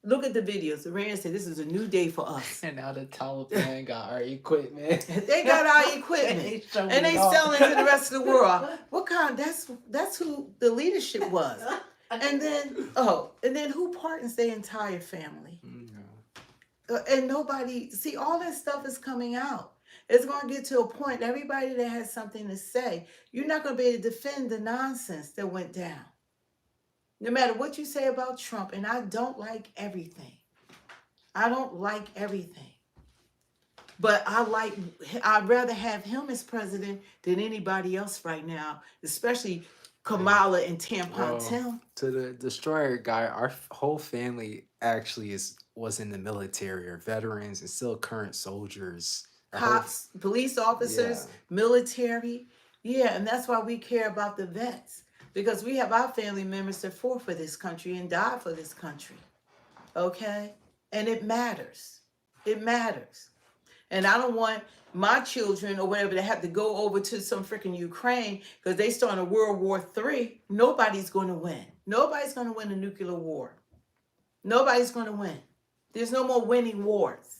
look at the videos. Iran said, this is a new day for us. And now the Taliban got our equipment. They got our equipment. And they selling to the rest of the world. What kind? That's who the leadership was. And then who pardons their entire family? And nobody, see, all that stuff is coming out. It's going to get to a point, everybody that has something to say, you're not going to be able to defend the nonsense that went down. No matter what you say about Trump, and I don't like everything. I don't like everything. But I'd rather have him as president than anybody else right now, especially Kamala and Tampon Tim. To the destroyer guy, our whole family actually was in the military, or veterans and still current soldiers. Cops, police officers, military. Yeah, and that's why we care about the vets. Because we have our family members that fought for this country and died for this country. Okay? And it matters. It matters. And I don't want my children or whatever to have to go over to some freaking Ukraine because they starting a World War III. Nobody's going to win. Nobody's going to win a nuclear war. Nobody's going to win. There's no more winning wars.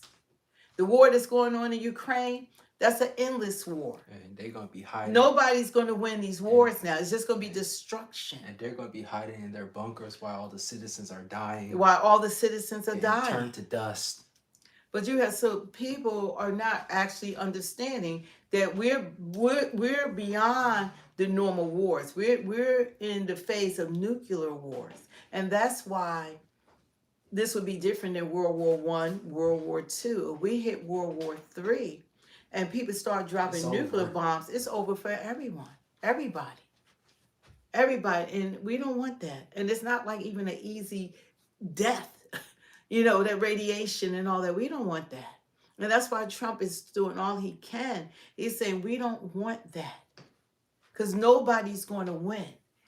The war that's going on in Ukraine, that's an endless war. And they're going to be hiding. Nobody's going to win these wars now. It's just going to be destruction. And they're going to be hiding in their bunkers while all the citizens are dying. While all the citizens are dying. Turned to dust. But people are not actually understanding that we're beyond the normal wars. We're in the phase of nuclear wars. And that's why this would be different than World War I, World War II. If we hit World War III and people start dropping nuclear bombs, it's over for everyone, everybody. And we don't want that. And it's not like even an easy death, that radiation and all that. We don't want that. And that's why Trump is doing all he can. He's saying we don't want that because nobody's going to win.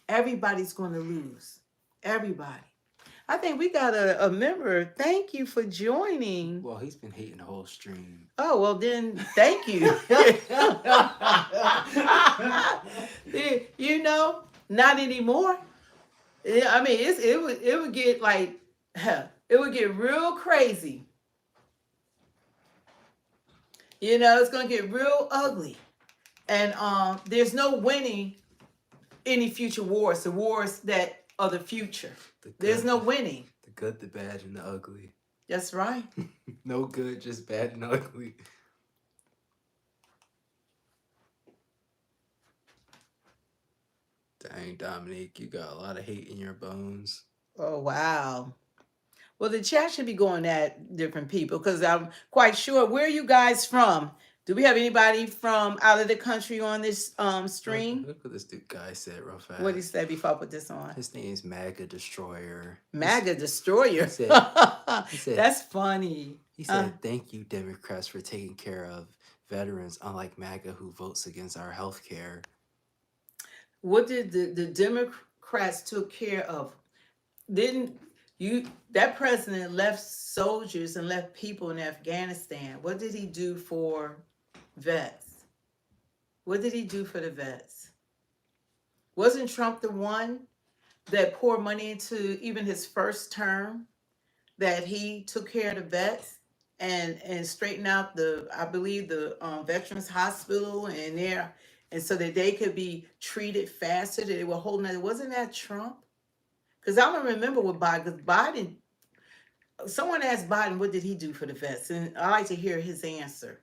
Everybody's going to lose. Everybody. I think we got a member. Thank you for joining. Well, he's been hating the whole stream. Oh, well then, thank you. Not anymore. I mean, it would get like, it would get real crazy. It's going to get real ugly. And there's no winning any future wars, the wars that are the future. There's no winning. The good, the bad, and the ugly. That's right. No good, just bad and ugly. Dang, Dominique, you got a lot of hate in your bones. Oh, wow. Well, the chat should be going at different people because I'm quite sure. Where are you guys from? Do we have anybody from out of the country on this stream? Look what this dude guy said real fast. What did he say before I put this on? His name is MAGA Destroyer. MAGA Destroyer. He said That's funny. He said, "Thank you, Democrats, for taking care of veterans, unlike MAGA, who votes against our health care." What did the Democrats took care of? Didn't you? That president left soldiers and left people in Afghanistan. What did he do for vets? What did he do for the vets? Wasn't Trump the one that poured money into even his first term, that he took care of the vets and straightened out I believe the Veterans Hospital and so that they could be treated faster, that they were holding it. Wasn't that Trump? Because I don't remember what Biden, someone asked Biden, what did he do for the vets? And I like to hear his answer.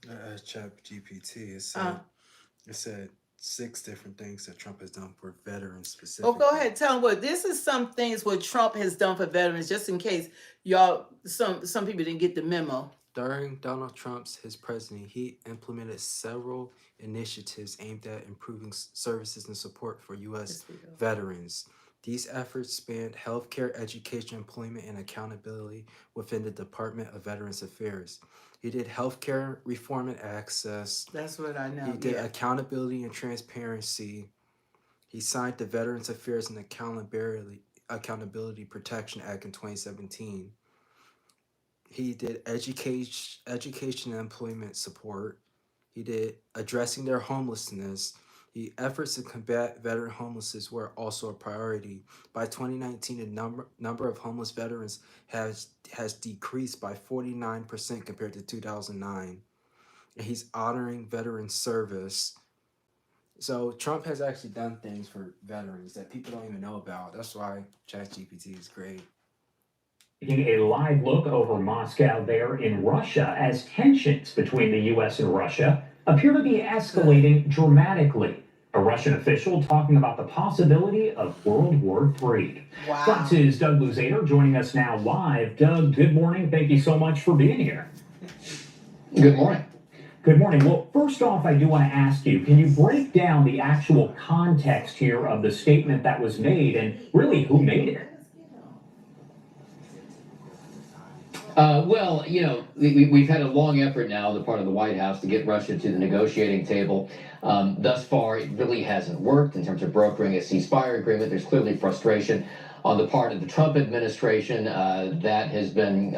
ChatGPT, it said 6 different things that Trump has done for veterans specifically. Oh, go ahead. Tell them what. This is some things what Trump has done for veterans, just in case y'all, some people didn't get the memo. During Donald his presidency, he implemented several initiatives aimed at improving services and support for U.S. veterans. These efforts spanned healthcare, education, employment, and accountability within the Department of Veterans Affairs. He did healthcare reform and access. That's what I know. He did accountability and transparency. He signed the Veterans Affairs and Accountability Protection Act in 2017. He did education and employment support. He did addressing their homelessness. Efforts to combat veteran homelessness were also a priority. By 2019, the number of homeless veterans has decreased by 49% compared to 2009. And he's honoring veteran service. So Trump has actually done things for veterans that people don't even know about. That's why ChatGPT is great. Taking a live look over Moscow there in Russia as tensions between the U.S. and Russia appear to be escalating dramatically. A Russian official talking about the possibility of World War III. Wow. Fox's Doug Luzader joining us now live. Doug, good morning. Thank you so much for being here. Good morning. Good morning. Well, first off, I do want to ask you, can you break down the actual context here of the statement that was made and really who made it? Well, you know, we've had a long effort now on the part of the White House to get Russia to the negotiating table. Thus far, it really hasn't worked in terms of brokering a ceasefire agreement. There's clearly frustration on the part of the Trump administration that has been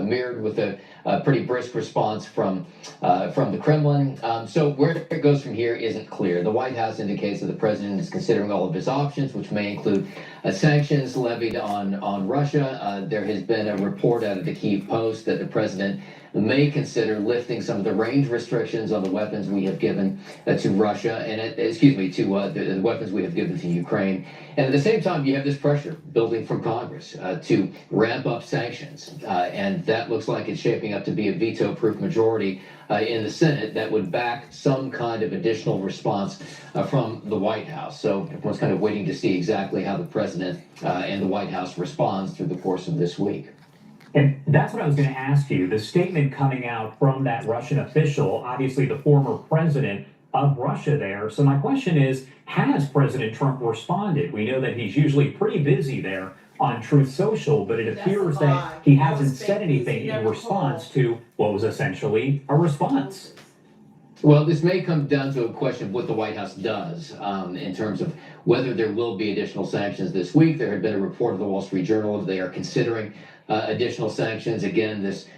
mirrored with a pretty brisk response from the Kremlin. So where it goes from here isn't clear. The White House indicates that the president is considering all of his options, which may include sanctions levied on Russia. There has been a report out of the Kyiv Post that the president may consider lifting some of the range restrictions on the weapons we have given to Russia, and the weapons we have given to Ukraine. And at the same time, you have this pressure building from Congress to ramp up sanctions, and that looks like it's shaping up to be a veto-proof majority in the Senate that would back some kind of additional response from the White House. So everyone's kind of waiting to see exactly how the president and the White House responds through the course of this week. And that's what I was going to ask you. The statement coming out from that Russian official, obviously the former president of Russia there. So my question is, has President Trump responded? We know that he's usually pretty busy there on Truth Social, but it appears that he hasn't said anything in response to what was essentially a response. Well, this may come down to a question of what the White House does in terms of whether there will be additional sanctions this week. There had been a report of the Wall Street Journal that they are considering additional sanctions. Again, this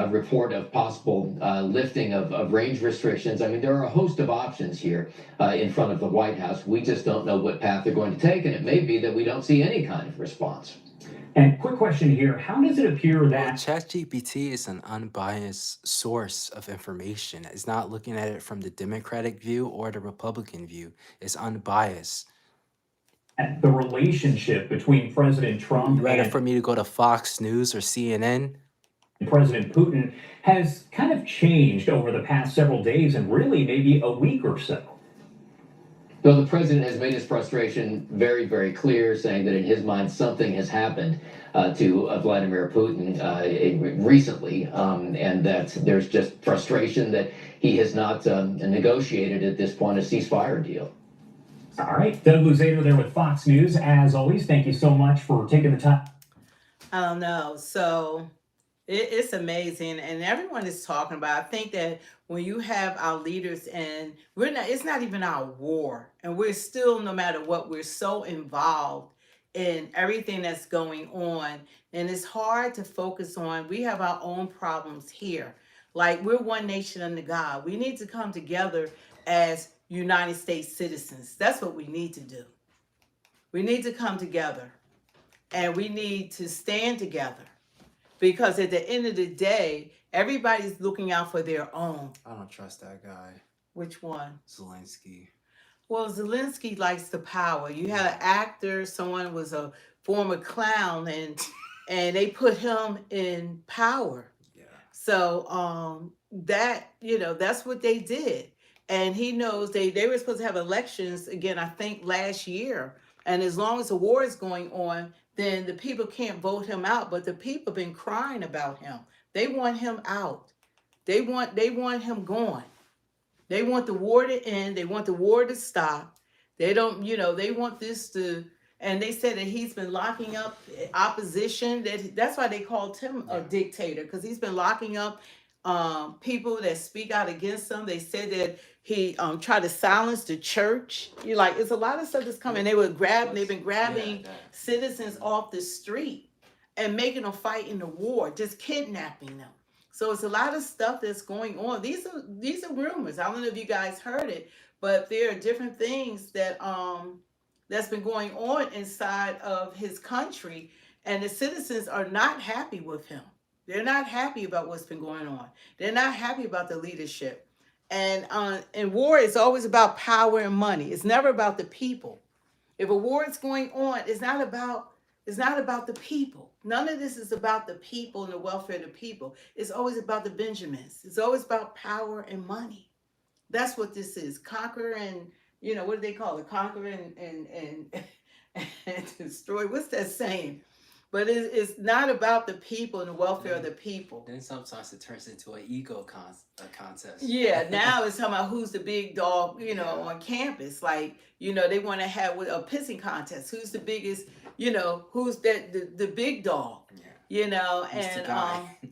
report of possible lifting of range restrictions. I mean, there are a host of options here in front of the White House. We just don't know what path they're going to take, and it may be that we don't see any kind of response. And quick question here, how does it appear that ChatGPT is an unbiased source of information? It's not looking at it from the Democratic view or the Republican view. It's unbiased. the relationship between President Trump You ready and for me to go to Fox News or CNN? President Putin has kind of changed over the past several days and really maybe a week or so. Well, the president has made his frustration very, very clear, saying that in his mind something has happened to Vladimir Putin recently, and that there's just frustration that he has not negotiated at this point a ceasefire deal. All right, Doug Luzader there with Fox News. As always, thank you so much for taking the time. I don't know. So it's amazing, and everyone is talking about. I think that when you have our leaders, and it's not even our war, and we're still, no matter what, we're so involved in everything that's going on, and it's hard to focus on. We have our own problems here. Like, we're one nation under God. We need to come together as United States citizens. That's what we need to do. We need to come together, and we need to stand together. Because at the end of the day, everybody's looking out for their own. I don't trust that guy. Which one? Zelenskyy. Well, Zelenskyy likes the power. You had an actor, someone was a former clown, and they put him in power. Yeah. So that's what they did. And he knows they were supposed to have elections again, I think last year. And as long as the war is going on, then the people can't vote him out. But the people have been crying about him. They want him out. They want him gone. They want the war to end. They want the war to stop. They don't, they want this to, and they said that he's been locking up opposition. That's why they called him a dictator, because he's been locking up people that speak out against him. They said that he tried to silence the church. It's a lot of stuff that's coming. They've been grabbing citizens off the street and making them fight in the war, just kidnapping them. So it's a lot of stuff that's going on. These are rumors. I don't know if you guys heard it, but there are different things that that's been going on inside of his country, and the citizens are not happy with him. They're not happy about what's been going on. They're not happy about the leadership. And war is always about power and money. It's never about the people. If a war is going on, it's not about the people. None of this is about the people and the welfare of the people. It's always about the Benjamins. It's always about power and money. That's what this is. Conquer and, what do they call it? Conquer and destroy. What's that saying? But it's not about the people and the welfare of the people. Then sometimes it turns into an ego contest. Yeah, now it's talking about who's the big dog, on campus. Like, they want to have a pissing contest. Who's the biggest, who's the big dog,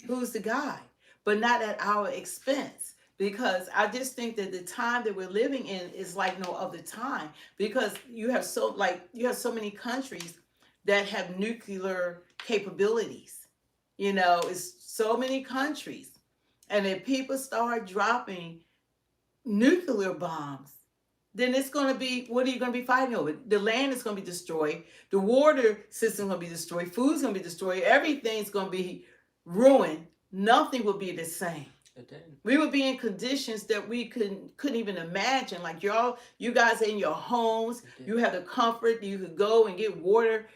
who's the guy, but not at our expense. Because I just think that the time that we're living in is like no other time. Because you have so many countries that have nuclear capabilities. It's so many countries. And if people start dropping nuclear bombs, then it's going to be, what are you going to be fighting over? The land is going to be destroyed. The water system is going to be destroyed. Food's going to be destroyed. Everything's going to be ruined. Nothing will be the same. We would be in conditions that we couldn't even imagine. Like you guys are in your homes. You have the comfort. You could go and get water,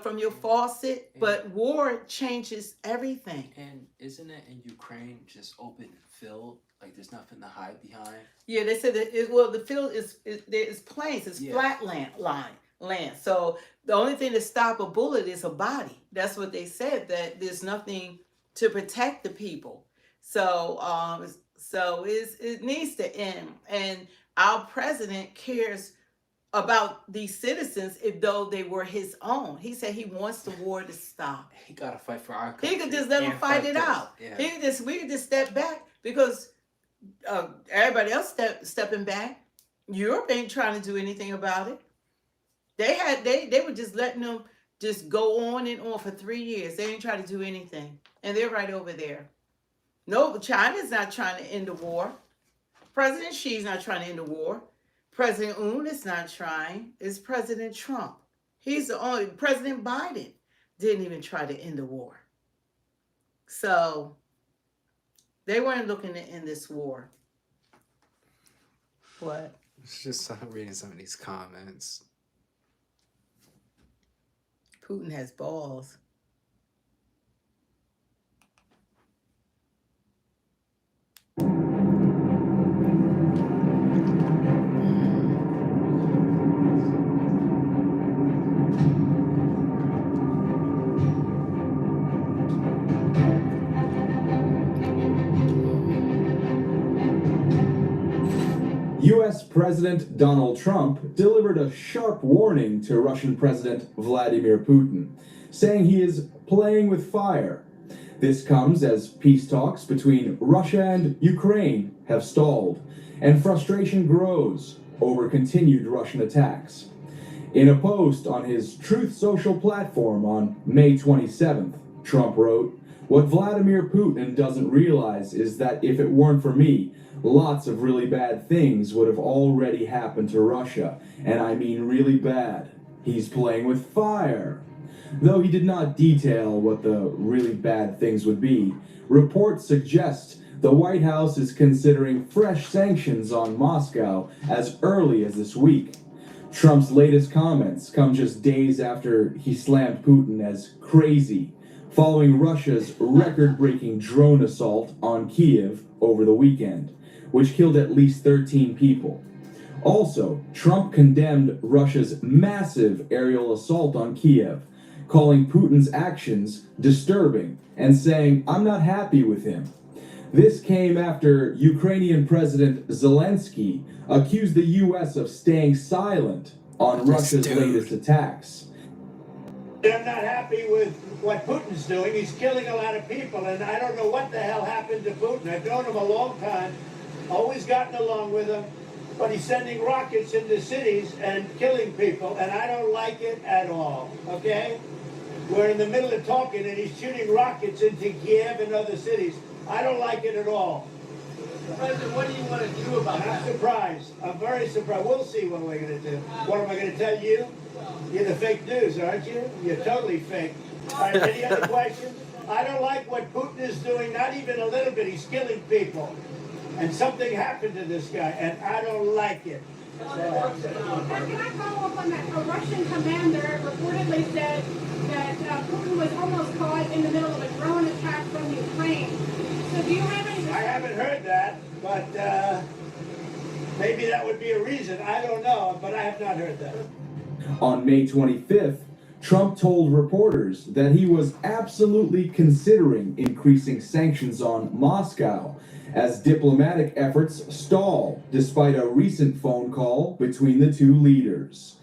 from your faucet. But war changes everything. And isn't it in Ukraine just open field? Like there's nothing to hide behind? Yeah, they said that the field is plains. It's flat land. So the only thing to stop a bullet is a body. That's what they said, that there's nothing to protect the people. So it needs to end. And our president cares about these citizens if though they were his own. He said he wants the war to stop. He got to fight for our country. He could just let them fight it out. Yeah. We could just step back because everybody else stepping back. Europe ain't trying to do anything about it. They were just letting them just go on and on for 3 years. They ain't trying to do anything. And they're right over there. No, China's not trying to end the war. President Xi's not trying to end the war. President Un is not trying. It's President Trump. He's the only. President Biden didn't even try to end the war. So they weren't looking to end this war. What? It's just reading some of these comments. Putin has balls. U.S. President Donald Trump delivered a sharp warning to Russian President Vladimir Putin, saying he is playing with fire. This comes as peace talks between Russia and Ukraine have stalled, and frustration grows over continued Russian attacks. In a post on his Truth Social platform on May 27th, Trump wrote, "What Vladimir Putin doesn't realize is that if it weren't for me, lots of really bad things would have already happened to Russia, and I mean really bad. He's playing with fire." Though he did not detail what the really bad things would be, reports suggest the White House is considering fresh sanctions on Moscow as early as this week. Trump's latest comments come just days after he slammed Putin as crazy, following Russia's record-breaking drone assault on Kiev over the weekend, which killed at least 13 people. Also, Trump condemned Russia's massive aerial assault on Kiev, calling Putin's actions disturbing and saying, "I'm not happy with him." This came after Ukrainian President Zelenskyy accused the U.S. of staying silent on Russia's latest attacks. I'm not happy with what Putin's doing. He's killing a lot of people, and I don't know what the hell happened to Putin. I've known him a long time, always gotten along with him, but he's sending rockets into cities and killing people, and I don't like it at all, okay? We're in the middle of talking, and he's shooting rockets into Kiev and other cities. I don't like it at all. President, what do you want to do about that? I'm surprised. I'm very surprised. We'll see what we're going to do. What am I going to tell you? You're the fake news, aren't you? You're totally fake. All right, any other questions? I don't like what Putin is doing, not even a little bit. He's killing people. And something happened to this guy, and I don't like it. Can I follow up on that? A Russian commander reportedly said that Putin was almost caught in the middle of a drone attack from Ukraine. So do you have any... I haven't heard that, but maybe that would be a reason. I don't know, but I have not heard that. On May 25th, Trump told reporters that he was absolutely considering increasing sanctions on Moscow as diplomatic efforts stall despite a recent phone call between the two leaders.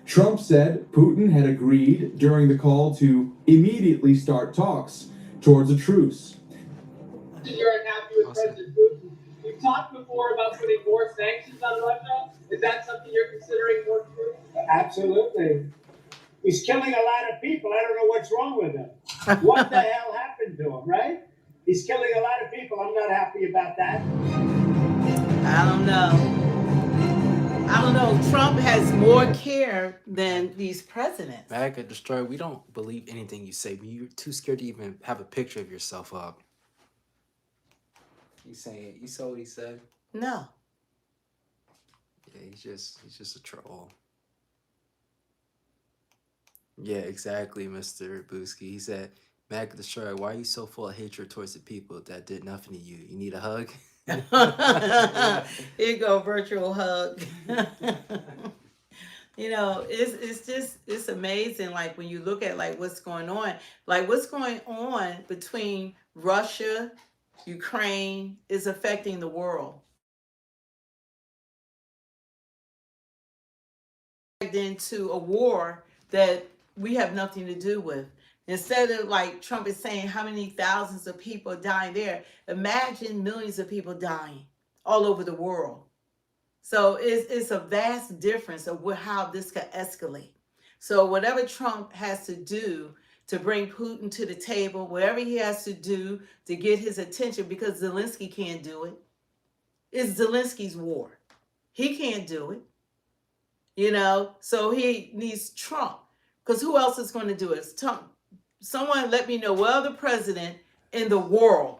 Trump said Putin had agreed during the call to immediately start talks towards a truce. You're unhappy with President Putin. We've talked before about putting more sanctions on Russia. Is that something you're considering more true? Absolutely. He's killing a lot of people. I don't know what's wrong with him. What the hell happened to him, right? He's killing a lot of people. I'm not happy about that. I don't know. Trump has more care than these presidents. MAGA destroyer, we don't believe anything you say. You're too scared to even have a picture of yourself up. You saying you saw what he said? No. Yeah, he's just a troll. Yeah, exactly, Mr. Busky. He said, "MAGA destroyer, why are you so full of hatred towards the people that did nothing to you? You need a hug?" Here you go, virtual hug. You know, it's amazing. Like when you look at like what's going on between Russia, Ukraine is affecting the world. Into a war that we have nothing to do with. Instead of like Trump is saying how many thousands of people are dying there, imagine millions of people dying all over the world. So it's a vast difference of how this could escalate. So whatever Trump has to do to bring Putin to the table, whatever he has to do to get his attention, because Zelenskyy can't do it. It's Zelensky's war. He can't do it. You know, so he needs Trump. Because who else is going to do it? Trump. Someone let me know what other president in the world,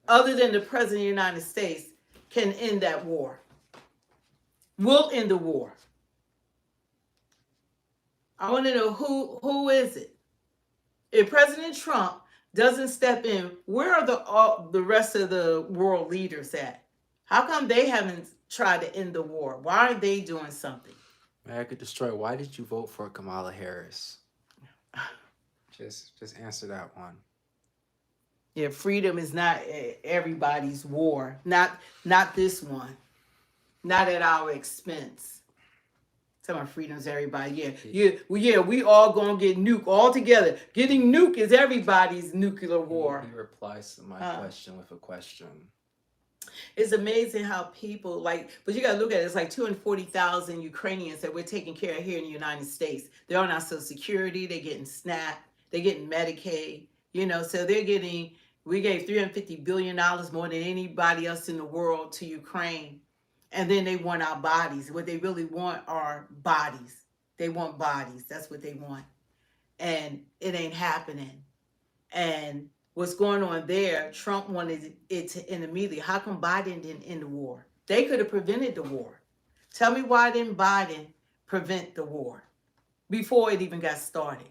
other than the president of the United States, can end that war. Will end the war. I want to know who is it? If President Trump doesn't step in, where are the rest of the world leaders at? How come they haven't tried to end the war? Why aren't they doing something? MAGA destroyer, why did you vote for Kamala Harris? Just answer that one. Yeah, freedom is not everybody's war. Not this one. not at our expense. Some of our freedoms, everybody. We all gonna get nuked all together. Getting nuked is everybody's nuclear war. He replies to my question with a question. It's amazing how people but you gotta look at it. It's like 240,000 Ukrainians that we're taking care of here in the United States. They're on our Social Security. They're getting SNAP. They're getting Medicaid. So they're getting. We gave $350 billion more than anybody else in the world to Ukraine. And then they want our bodies. What they really want are bodies. They want bodies. That's what they want. And it ain't happening. And what's going on there, Trump wanted it to end immediately. How come Biden didn't end the war? They could have prevented the war. Tell me why didn't Biden prevent the war before it even got started?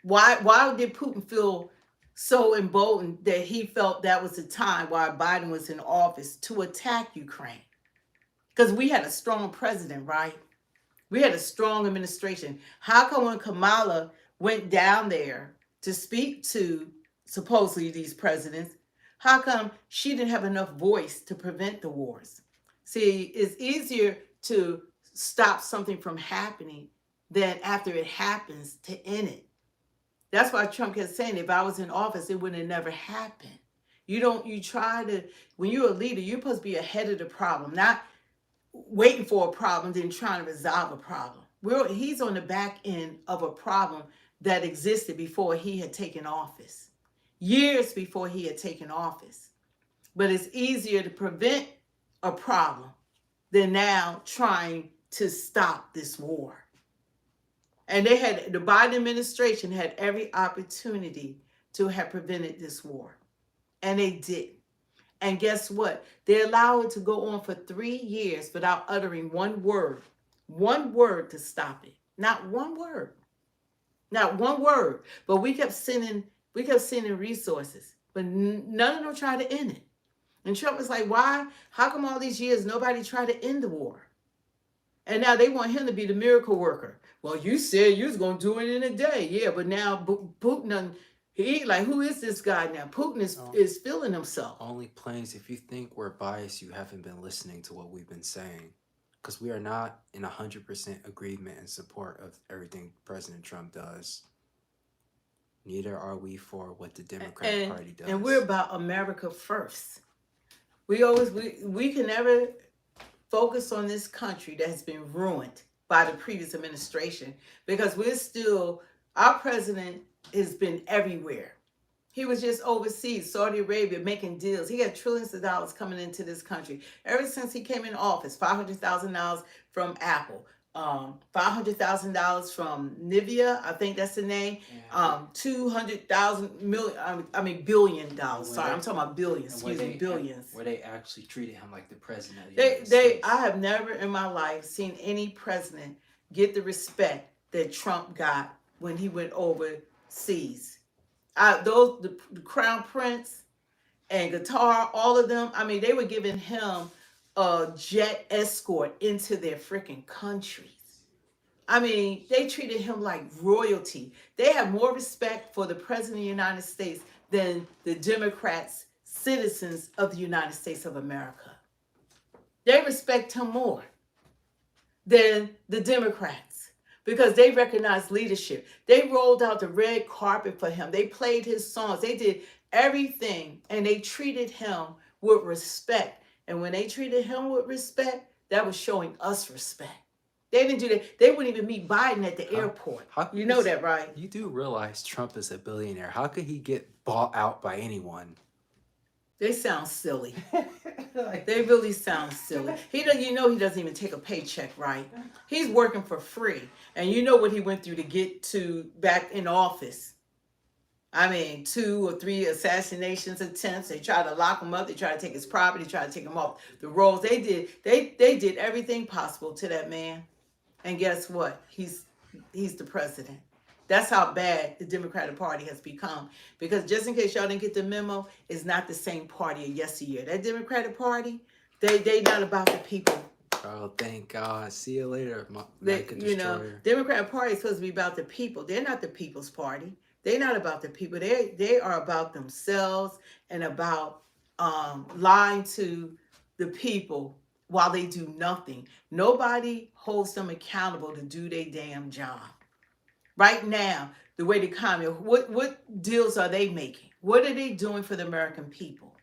Why did Putin feel so emboldened that he felt that was the time while Biden was in office to attack Ukraine? Because we had a strong president, right? We had a strong administration. How come when Kamala went down there to speak to supposedly these presidents, how come she didn't have enough voice to prevent the wars? See, it's easier to stop something from happening than after it happens to end it. That's why Trump kept saying, if I was in office, it would have never happened. When you're a leader, you're supposed to be ahead of the problem, not waiting for a problem, then trying to resolve a problem. He's on the back end of a problem that existed before he had taken office, years before he had taken office. But it's easier to prevent a problem than now trying to stop this war. And the Biden administration had every opportunity to have prevented this war. And they didn't. And guess what? They allowed it to go on for 3 years without uttering one word to stop it. Not one word. Not one word. But we kept sending resources. But none of them tried to end it. And Trump was like, why? How come all these years nobody tried to end the war? And now they want him to be the miracle worker. Well, you said you was going to do it in a day. Yeah, but now Putin, who is this guy now? Putin is feeling himself. Only Plains, if you think we're biased, you haven't been listening to what we've been saying. Because we are not in 100% agreement and support of everything President Trump does. Neither are we for what the Democratic Party does. And we're about America first. We can never focus on this country that has been ruined by the previous administration, because our president has been everywhere. He was just overseas, Saudi Arabia, making deals. He had trillions of dollars coming into this country. Ever since he came in office, $500,000 from Apple, $500,000 from Nivea, I think that's the name, billion dollars. Sorry, I'm talking about billions. Billions. Where they actually treated him like the president of the United States. I have never in my life seen any president get the respect that Trump got when he went overseas. The Crown Prince and Qatar, all of them, they were giving him a jet escort into their freaking countries. They treated him like royalty. They have more respect for the President of the United States than the Democrats, citizens of the United States of America. They respect him more than the Democrats because they recognize leadership. They rolled out the red carpet for him. They played his songs. They did everything, and they treated him with respect. And when they treated him with respect, that was showing us respect. They didn't do that. They wouldn't even meet Biden at the airport. You know that, right? You do realize Trump is a billionaire. How could he get bought out by anyone? They sound silly. They really sound silly. He doesn't even take a paycheck, right? He's working for free. And you know what he went through to get to back in office. 2 or 3 assassinations attempts. They tried to lock him up. They tried to take his property. They tried to take him off the rolls. They did everything possible to that man. And guess what? He's the president. That's how bad the Democratic Party has become. Because just in case y'all didn't get the memo, it's not the same party of yesteryear. That Democratic Party, they not about the people. Oh, thank God. See you later, Democratic Party is supposed to be about the people. They're not the People's Party. They're not about the people. They are about themselves and about lying to the people while they do nothing. Nobody holds them accountable to do their damn job. Right now, the way the economy, what deals are they making? What are they doing for the American people?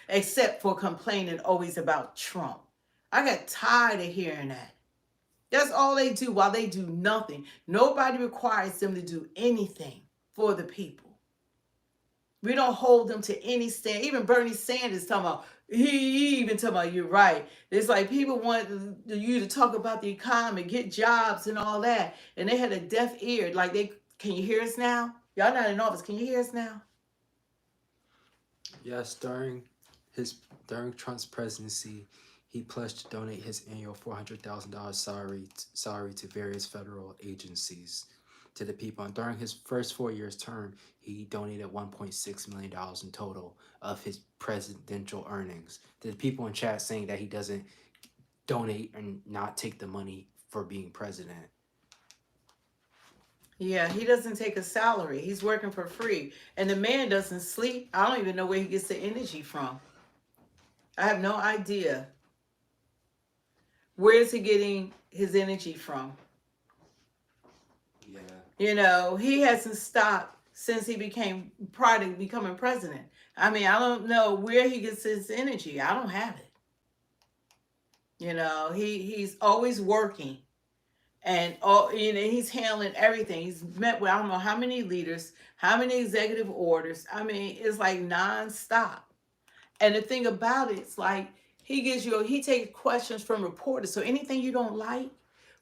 Except for complaining always about Trump. I got tired of hearing that. That's all they do while they do nothing. Nobody requires them to do anything for the people. We don't hold them to any stand. Even Bernie Sanders talking about, he even talking about, you're right. It's like people want you to talk about the economy, get jobs and all that. And they had a deaf ear. Like can you hear us now? Y'all not in office. Can you hear us now? Yes, during Trump's presidency, he pledged to donate his annual $400,000 salary to various federal agencies to the people. And during his first 4 years term, he donated $1.6 million in total of his presidential earnings. To the people in chat saying that he doesn't donate and not take the money for being president. Yeah, he doesn't take a salary. He's working for free. And the man doesn't sleep. I don't even know where he gets the energy from. I have no idea. Where is he getting his energy from? Yeah. You know, he hasn't stopped since he prior to becoming president. I mean, I don't know where he gets his energy. I don't have it. You know, he's always working. And he's handling everything. He's met with I don't know how many leaders, how many executive orders. I mean, it's like nonstop. And the thing about it, it's like he takes questions from reporters. So anything you don't like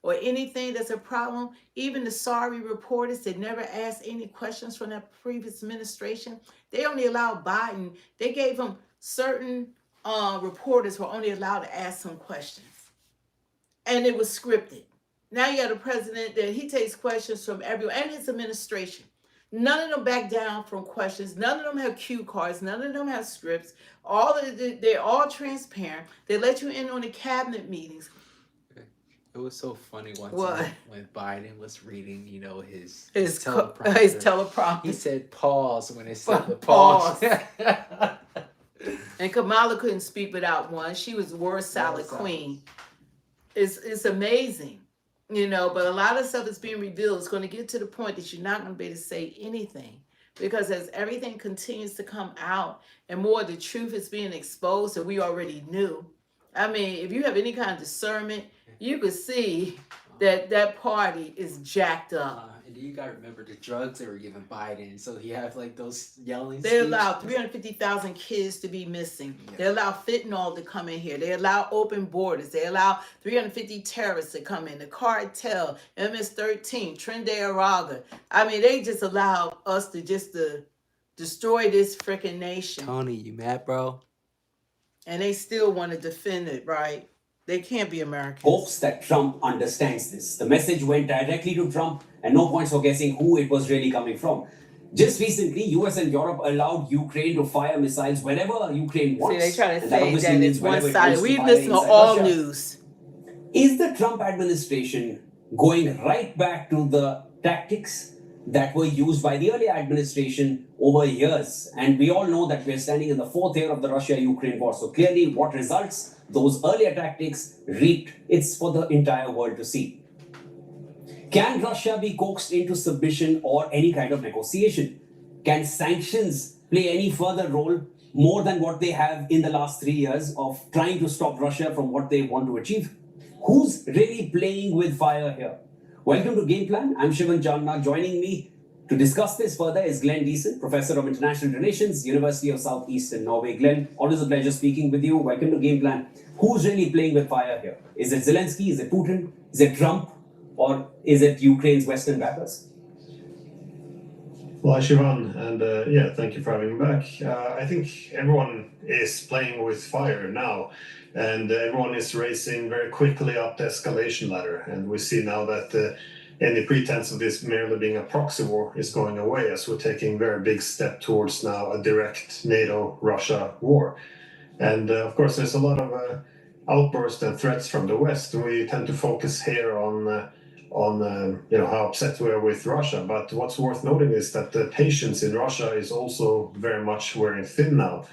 or anything that's a problem, even the sorry reporters that never asked any questions from that previous administration, they only allowed Biden. They gave him certain reporters were only allowed to ask some questions. And it was scripted. Now you got a president that he takes questions from everyone and his administration. None of them back down from questions. None of them have cue cards. None of them have scripts. They're all transparent. They let you in on the cabinet meetings. It was so funny one What? time when Biden was reading, his teleprompter. His teleprompter. He said pause when it said the Pause. pause. And Kamala couldn't speak without one. She was word salad queen. It's amazing. You know, but a lot of stuff is being revealed. It's going to get to the point that you're not going to be able to say anything. Because as everything continues to come out and more of the truth is being exposed that we already knew. I mean, if you have any kind of discernment, you could see that party is jacked up. And you got to remember the drugs they were giving Biden. So you have like those yelling. They allow 350,000 kids to be missing. Yeah. They allow fentanyl to come in here. They allow open borders. They allow 350 terrorists to come in. The cartel, MS-13, Trinidad Araga. I mean, they just allow us to destroy this freaking nation. Tony, you mad, bro? And they still want to defend it, right? They can't be Americans. Hopes that Trump understands this. The message went directly to Trump and no points for guessing who it was really coming from. Just recently, US and Europe allowed Ukraine to fire missiles wherever Ukraine wants. See, they try to and say that it's one-sided. We listen to all news. Is the Trump administration going right back to the tactics that were used by the earlier administration over years? And we all know that we're standing in the fourth year of the Russia-Ukraine war. So clearly, what results those earlier tactics reaped, it's for the entire world to see. Can Russia be coaxed into submission or any kind of negotiation? Can sanctions play any further role more than what they have in the last 3 years of trying to stop Russia from what they want to achieve? Who's really playing with fire here? Welcome to Game Plan. I'm Shivan Chandna. Joining me to discuss this further is Glenn Deason, Professor of International Relations, University of Southeastern Norway. Glenn, always a pleasure speaking with you. Welcome to Game Plan. Who's really playing with fire here? Is it Zelenskyy? Is it Putin? Is it Trump? Or is it Ukraine's Western backers? Well, Shivan, and thank you for having me back. I think everyone is playing with fire now, and everyone is racing very quickly up the escalation ladder. And we see now that any pretense of this merely being a proxy war is going away, as we're taking a very big step towards now a direct NATO-Russia war. And of course, there's a lot of outbursts and threats from the West. We tend to focus here on on how upset we are with Russia. But what's worth noting is that the patience in Russia is also very much wearing thin now,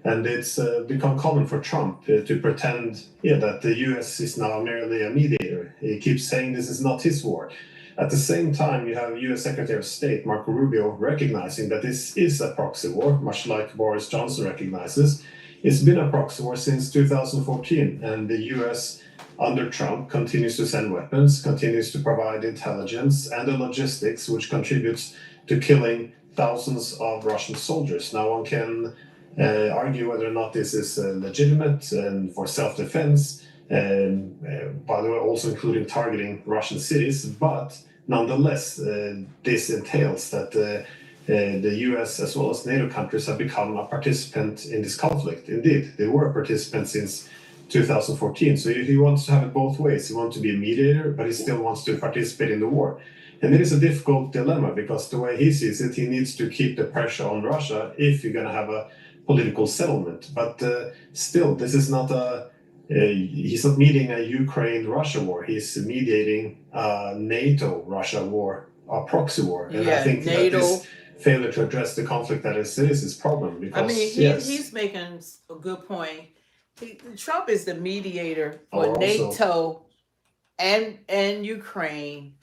and it's become common for Trump to pretend that the U.S. is now merely a mediator. He keeps saying this is not his war. At the same time, you have U.S. Secretary of State Marco Rubio recognizing that this is a proxy war, much like Boris Johnson recognizes. It's been a proxy war since 2014, and the U.S. under Trump continues to send weapons, continues to provide intelligence and the logistics, which contributes to killing thousands of Russian soldiers. Now, one can argue whether or not this is legitimate and for self-defense, by the way, also including targeting Russian cities, but nonetheless, this entails that the US as well as NATO countries have become a participant in this conflict. Indeed, they were a participant since 2014. So he wants to have it both ways. He wants to be a mediator, but he still wants to participate in the war. And it is a difficult dilemma because the way he sees it, he needs to keep the pressure on Russia if you're going to have a political settlement. But still, this is not he's not mediating a Ukraine-Russia war. He's mediating a NATO-Russia war, a proxy war. And I think NATO. that this failure to address the conflict that is his problem. Because, he's making a good point. Trump is the mediator for NATO and Ukraine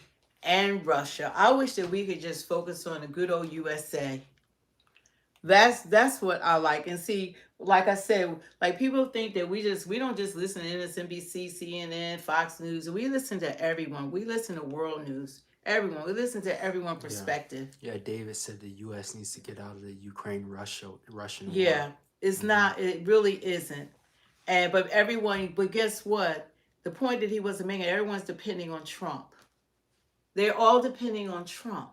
and Russia. I wish that we could just focus on the good old USA. That's what I like. And see, like I said, like people think that we don't just listen to msnbc, CNN, Fox News. We listen to everyone. We listen to world news. Everyone. We listen to everyone's perspective. Yeah, David said the U.S. needs to get out of the Russian war. Yeah, it's not. It really isn't. But guess what? The point that he wasn't making, everyone's depending on Trump. They're all depending on Trump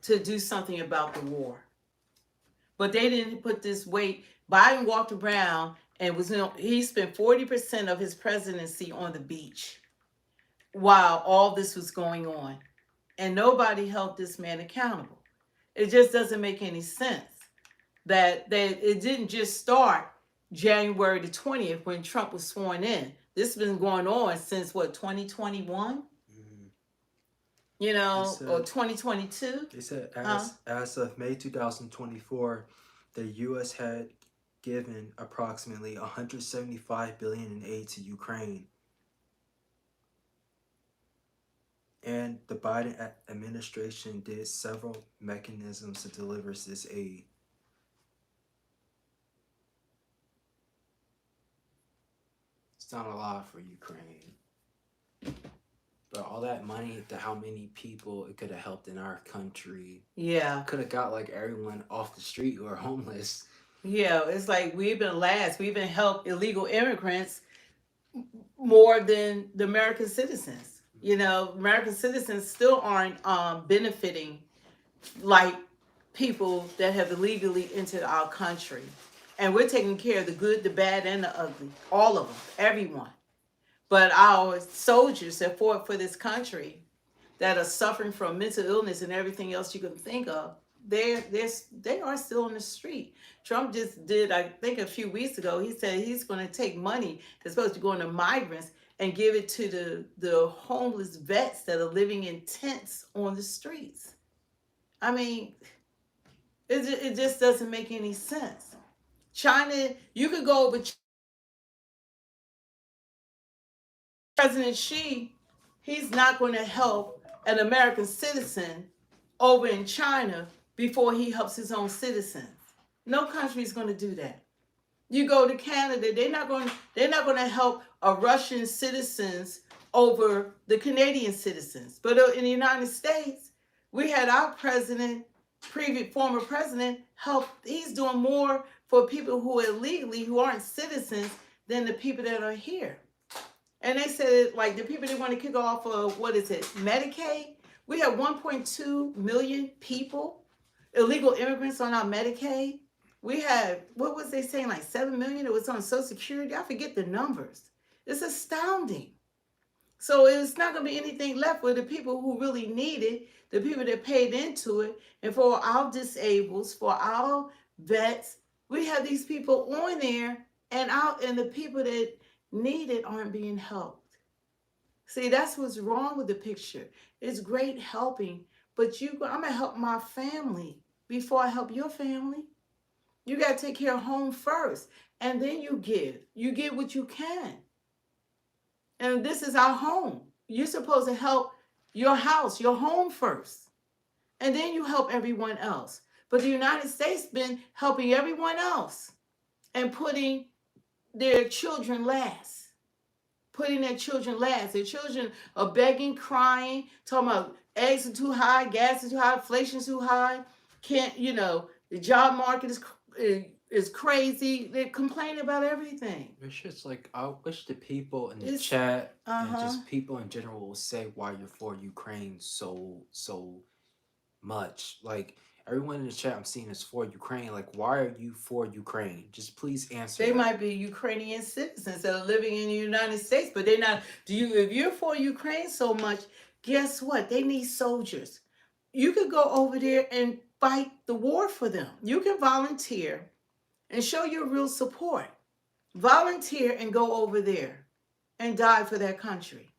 to do something about the war. But they didn't put this weight. Biden walked around and he spent 40% of his presidency on the beach while all this was going on. And nobody held this man accountable. It just doesn't make any sense that it didn't just start January the 20th when Trump was sworn in. This has been going on since 2021? Or 2022? They said as of May 2024, the U.S. had given approximately $175 billion in aid to Ukraine. And the Biden administration did several mechanisms to deliver this aid. It's not a lot for Ukraine. But all that money, to how many people it could have helped in our country. Yeah. Could have got like everyone off the street who are homeless. Yeah, it's like we've been helped illegal immigrants more than the American citizens. American citizens still aren't benefiting like people that have illegally entered our country. And we're taking care of the good, the bad, and the ugly. All of them, everyone. But our soldiers that fought for this country that are suffering from mental illness and everything else you can think of, they are still on the street. Trump just did, I think a few weeks ago, he said he's going to take money that's supposed to go into migrants and give it to the homeless vets that are living in tents on the streets. I mean, it just doesn't make any sense. China, you could go over President Xi, he's not going to help an American citizen over in China before he helps his own citizens. No country is going to do that. You go to Canada, they're not going to help a Russian citizens over the Canadian citizens. But in the United States, we had our former president, help. He's doing more for people who are illegally, who aren't citizens, than the people that are here. And they said, like, the people that want to kick off of, Medicaid? We have 1.2 million people, illegal immigrants on our Medicaid. We had, what was they saying, like 7 million? It was on Social Security. I forget the numbers. It's astounding. So it's not going to be anything left for the people who really need it, the people that paid into it, and for our disabled, for our vets. We have these people on there, and the people that need it aren't being helped. See, that's what's wrong with the picture. It's great helping, but I'm gonna help my family before I help your family. You gotta take care of home first, and then you give. You give what you can, and this is our home. You're supposed to help your house, your home first, and then you help everyone else. But the United States been helping everyone else and putting their children last. Putting their children last. Their children are begging, crying, talking about eggs are too high, gas is too high, inflation is too high. Can't, the job market is crazy. They're complaining about everything. It's just like, I wish the people in the chat and just people in general will say why you're for Ukraine so much. Like, everyone in the chat I'm seeing is for Ukraine. Like, why are you for Ukraine? Just please answer. They that. might be Ukrainian citizens that are living in the United States, but they're not. If you're for Ukraine so much, guess what? They need soldiers. You could go over there and fight the war for them. You can volunteer and show your real support. Volunteer and go over there and die for that country.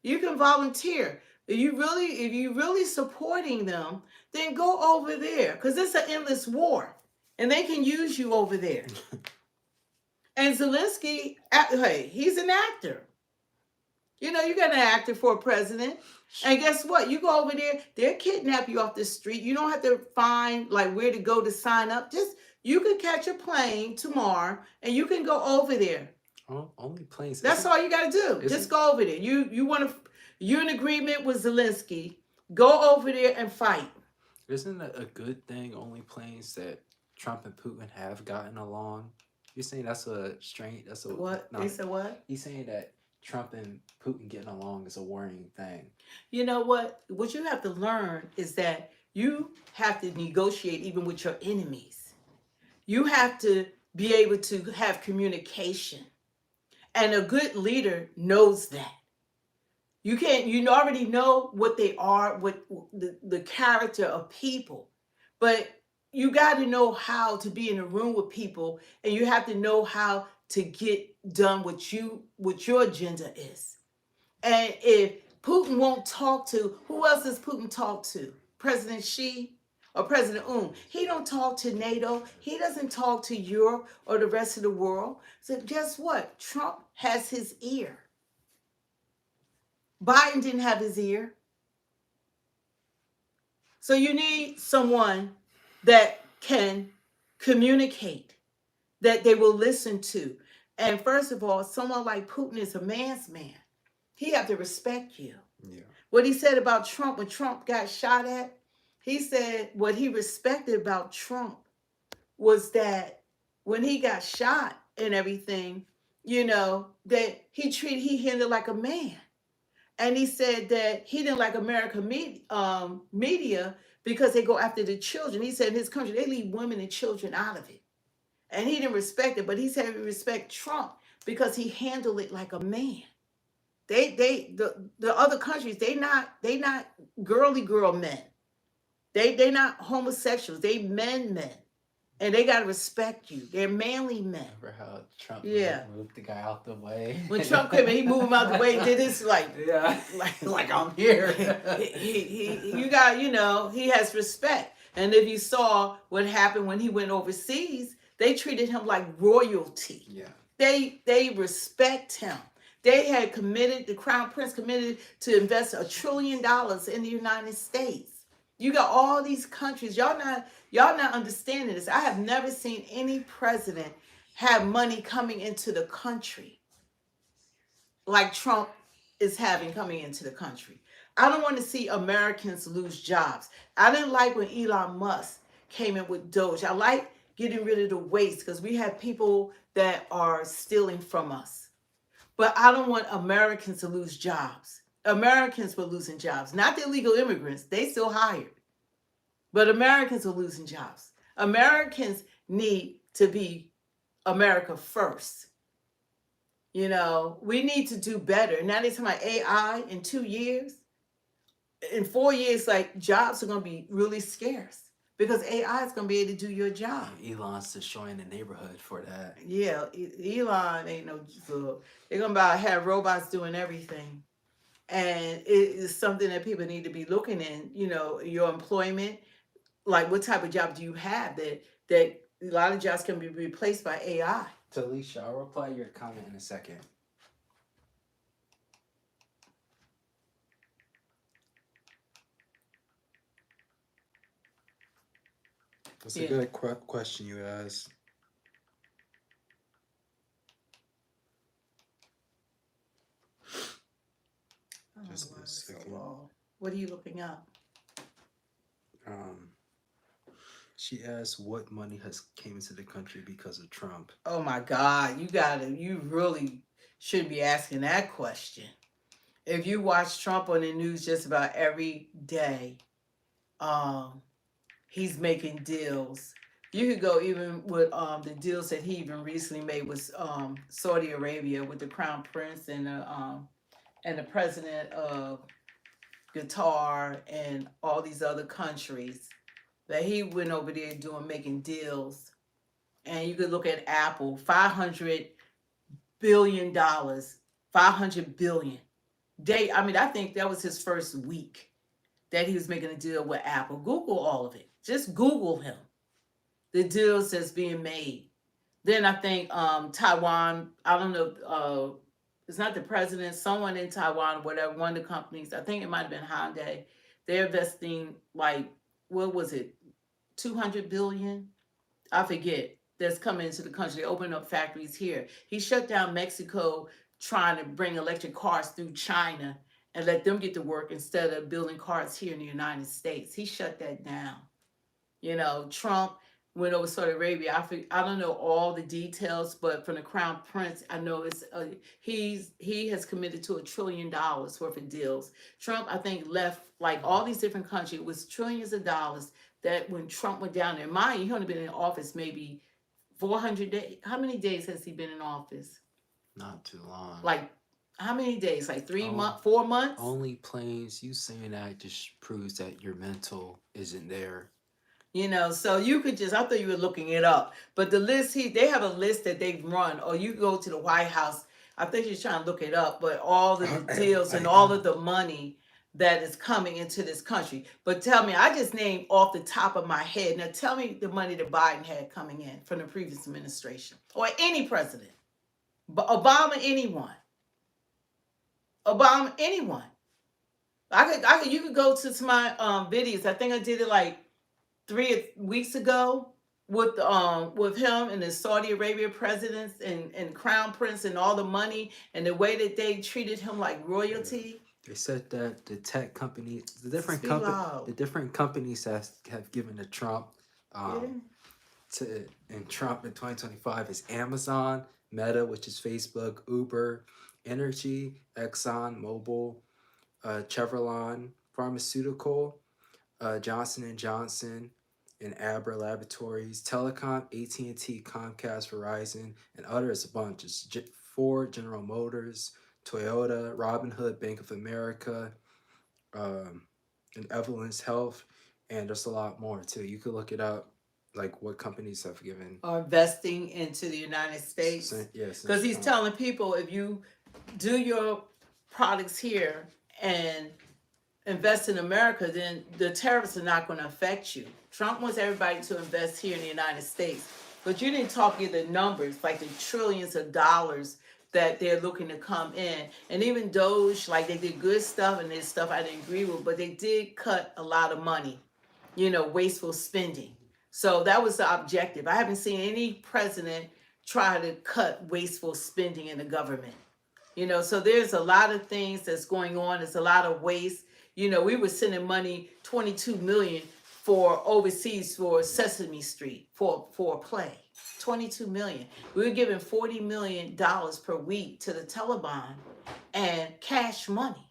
You can volunteer. If you really supporting them, then go over there, because it's an endless war, and they can use you over there. And Zelenskyy, hey, he's an actor. You got an actor for a president. And guess what? You go over there, they'll kidnap you off the street. You don't have to find where to go to sign up. Just you can catch a plane tomorrow and you can go over there. Only planes. That's all you got to do. Just go over there. You're in agreement with Zelenskyy. Go over there and fight. Isn't it a good thing? Only planes that Trump and Putin have gotten along. You're saying that's a strange. That's a what? They said what? He's saying that Trump and Putin getting along is a worrying thing. You know what? What you have to learn is that you have to negotiate even with your enemies. You have to be able to have communication. And a good leader knows that. You already know what they are, what the character of people. But you got to know how to be in a room with people, and you have to know how to get done what your agenda is. And if Putin won't talk to, who else does Putin talk to? President Xi or President He don't talk to NATO. He doesn't talk to Europe or the rest of the world. So guess what? Trump has his ear. Biden didn't have his ear. So you need someone that can communicate, that they will listen to. And first of all, someone like Putin is a man's man. He have to respect you. Yeah. What he said about Trump when Trump got shot at, he said what he respected about Trump was that when he got shot and everything, that he handled like a man. And he said that he didn't like American media because they go after the children. He said in his country, they leave women and children out of it. And he didn't respect it, but he said he respect Trump because he handled it like a man. The other countries, they not girly girl men. They not homosexuals. They men. And they got to respect you. They're manly men. Remember how Trump moved the guy out the way? When Trump came in, he moved him out the way and did this like I'm here. He has respect. And if you saw what happened when he went overseas, they treated him like royalty. Yeah. They respect him. The Crown Prince committed to invest $1 trillion in the United States. You got all these countries. Y'all not understanding this. I have never seen any president have money coming into the country like Trump is having coming into the country. I don't want to see Americans lose jobs. I didn't like when Elonmusk came in with Doge. I like getting rid of the waste because we have people that are stealing from us. But I don't want Americans to lose jobs. Americans were losing jobs, not the illegal immigrants. They still hired. But Americans are losing jobs. Americans need to be America first. We need to do better. Now they're talking about AI in 2 years. In 4 years, jobs are going to be really scarce. because AI is going to be able to do your job. Elon's destroying the neighborhood for that. Yeah, Elon ain't no fool. They're going to have robots doing everything. And it is something that people need to be looking in, your employment. Like, what type of job do you have that a lot of jobs can be replaced by AI? Talisha, I'll reply your comment in a second. That's a good question you asked. Just a second. What are you looking up? She asked what money has came into the country because of Trump. Oh my God, you really shouldn't be asking that question. If you watch Trump on the news just about every day, he's making deals. You could go even with the deals that he even recently made with Saudi Arabia with the Crown Prince and the president of Qatar and all these other countries that he went over there making deals. And you could look at Apple, $500 billion, $500 billion. I think that was his first week that he was making a deal with Apple. Google all of it. Just Google him. The deals that's being made. Then I think Taiwan, I don't know, it's not the president, someone in Taiwan, whatever, one of the companies, I think it might have been Hyundai, they're investing what was it, 200 billion? I forget, that's coming into the country. They opened up factories here. He shut down Mexico trying to bring electric cars through China and let them get to work instead of building cars here in the United States. He shut that down. Trump went over Saudi Arabia. I don't know all the details, but from the Crown Prince, I know he has committed to $1 trillion worth of deals. Trump, I think, left all these different countries with trillions of dollars. That when Trump went down there, mind you, he only been in office maybe 400 days. How many days has he been in office? Not too long. How many days? 3 months, 4 months? Only planes. You saying that just proves that your mental isn't there. So you could I thought you were looking it up. But the list, they have a list that they've run, or you go to the White House. I think you're trying to look it up, but all the deals and all of the money that is coming into this country. But tell me, I just named off the top of my head. Now tell me the money that Biden had coming in from the previous administration, or any president. Obama, anyone. You could go to my videos. I think I did it 3 weeks ago with him and the Saudi Arabia presidents and Crown Prince and all the money and the way that they treated him like royalty. They said that the tech companies, the different companies have given to Trump, Trump in 2025 is Amazon, Meta, which is Facebook, Uber, Energy, Exxon Mobil, Chevron Pharmaceutical, Johnson & Johnson, and Abra Laboratories, Telecom, AT&T, Comcast, Verizon, and others a bunch. It's Ford, General Motors, Toyota, Robinhood, Bank of America, and Evolence Health, and there's a lot more too. You could look it up, what companies have given. Are investing into the United States. Yes. Because he's telling people if you do your products here and invest in America, then the tariffs are not going to affect you. Trump wants everybody to invest here in the United States. But you didn't talk in the numbers, the trillions of dollars that they're looking to come in. And even Doge, they did good stuff and there's stuff I didn't agree with, but they did cut a lot of money, wasteful spending. So that was the objective. I haven't seen any president try to cut wasteful spending in the government. So there's a lot of things that's going on. There's a lot of waste. We were sending money, $22 million for overseas for Sesame Street for a play. $22 million. We were giving $40 million per week to the Taliban and cash money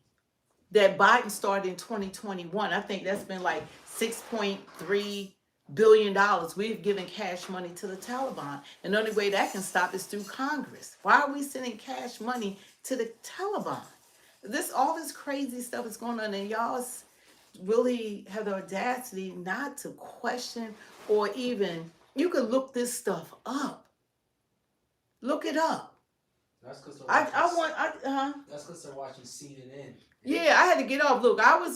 that Biden started in 2021. I think that's been $6.3 billion. We've given cash money to the Taliban. And the only way that can stop is through Congress. Why are we sending cash money to the Taliban? All this crazy stuff is going on, and y'all really have the audacity not to question or even, you could look this stuff up. Look it up. That's because That's because they're watching CNN. Yeah, I had to get off. Look, I was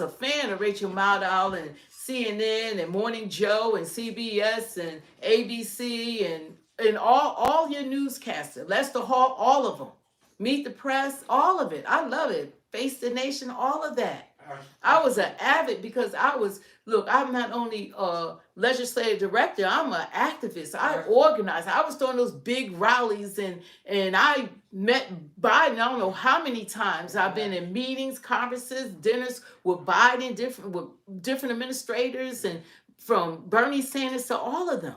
a fan of Rachel Maddow and CNN and Morning Joe and CBS and ABC and all your newscasters. Lester Hall, all of them. Meet the Press, all of it. I love it. Face the Nation, all of that. I was an avid because I'm not only a legislative director, I'm an activist. I organized. I was doing those big rallies and I met Biden. I don't know how many times. I've been in meetings, conferences, dinners with Biden, with different administrators, and from Bernie Sanders to all of them.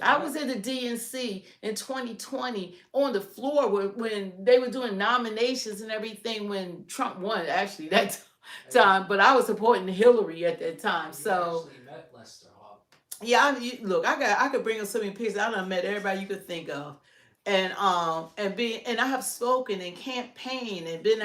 I was at the DNC in 2020 on the floor when they were doing nominations and everything when Trump won, actually, that time. But I was supporting Hillary at that time. So, yeah, I could bring up so many pictures. I done met everybody you could think of. And I have spoken and campaigned and been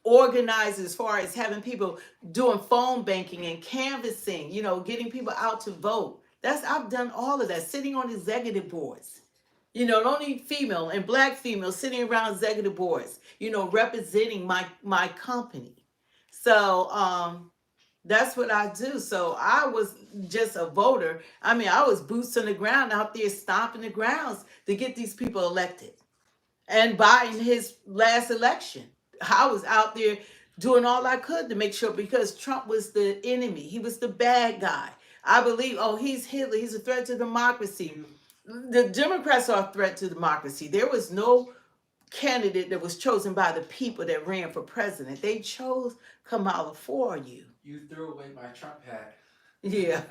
organized as far as having people doing phone banking and canvassing, getting people out to vote. I've done all of that, sitting on executive boards, only female and black females sitting around executive boards, representing my company. So that's what I do. So I was just a voter. I mean, I was boots on the ground out there stomping the grounds to get these people elected. And Biden, his last election, I was out there doing all I could to make sure, because Trump was the enemy. He was the bad guy. I believe, he's Hitler. He's a threat to democracy. The Democrats are a threat to democracy. There was no candidate that was chosen by the people that ran for president. They chose Kamala for you. You threw away my Trump hat. Yeah.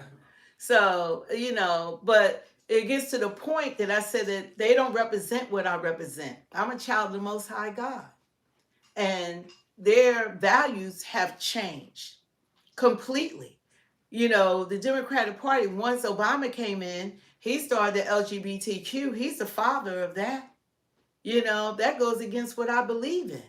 So, but it gets to the point that I said that they don't represent what I represent. I'm a child of the Most High God. And their values have changed completely. The Democratic Party, once Obama came in, he started the LGBTQ. He's the father of that. That goes against what I believe in.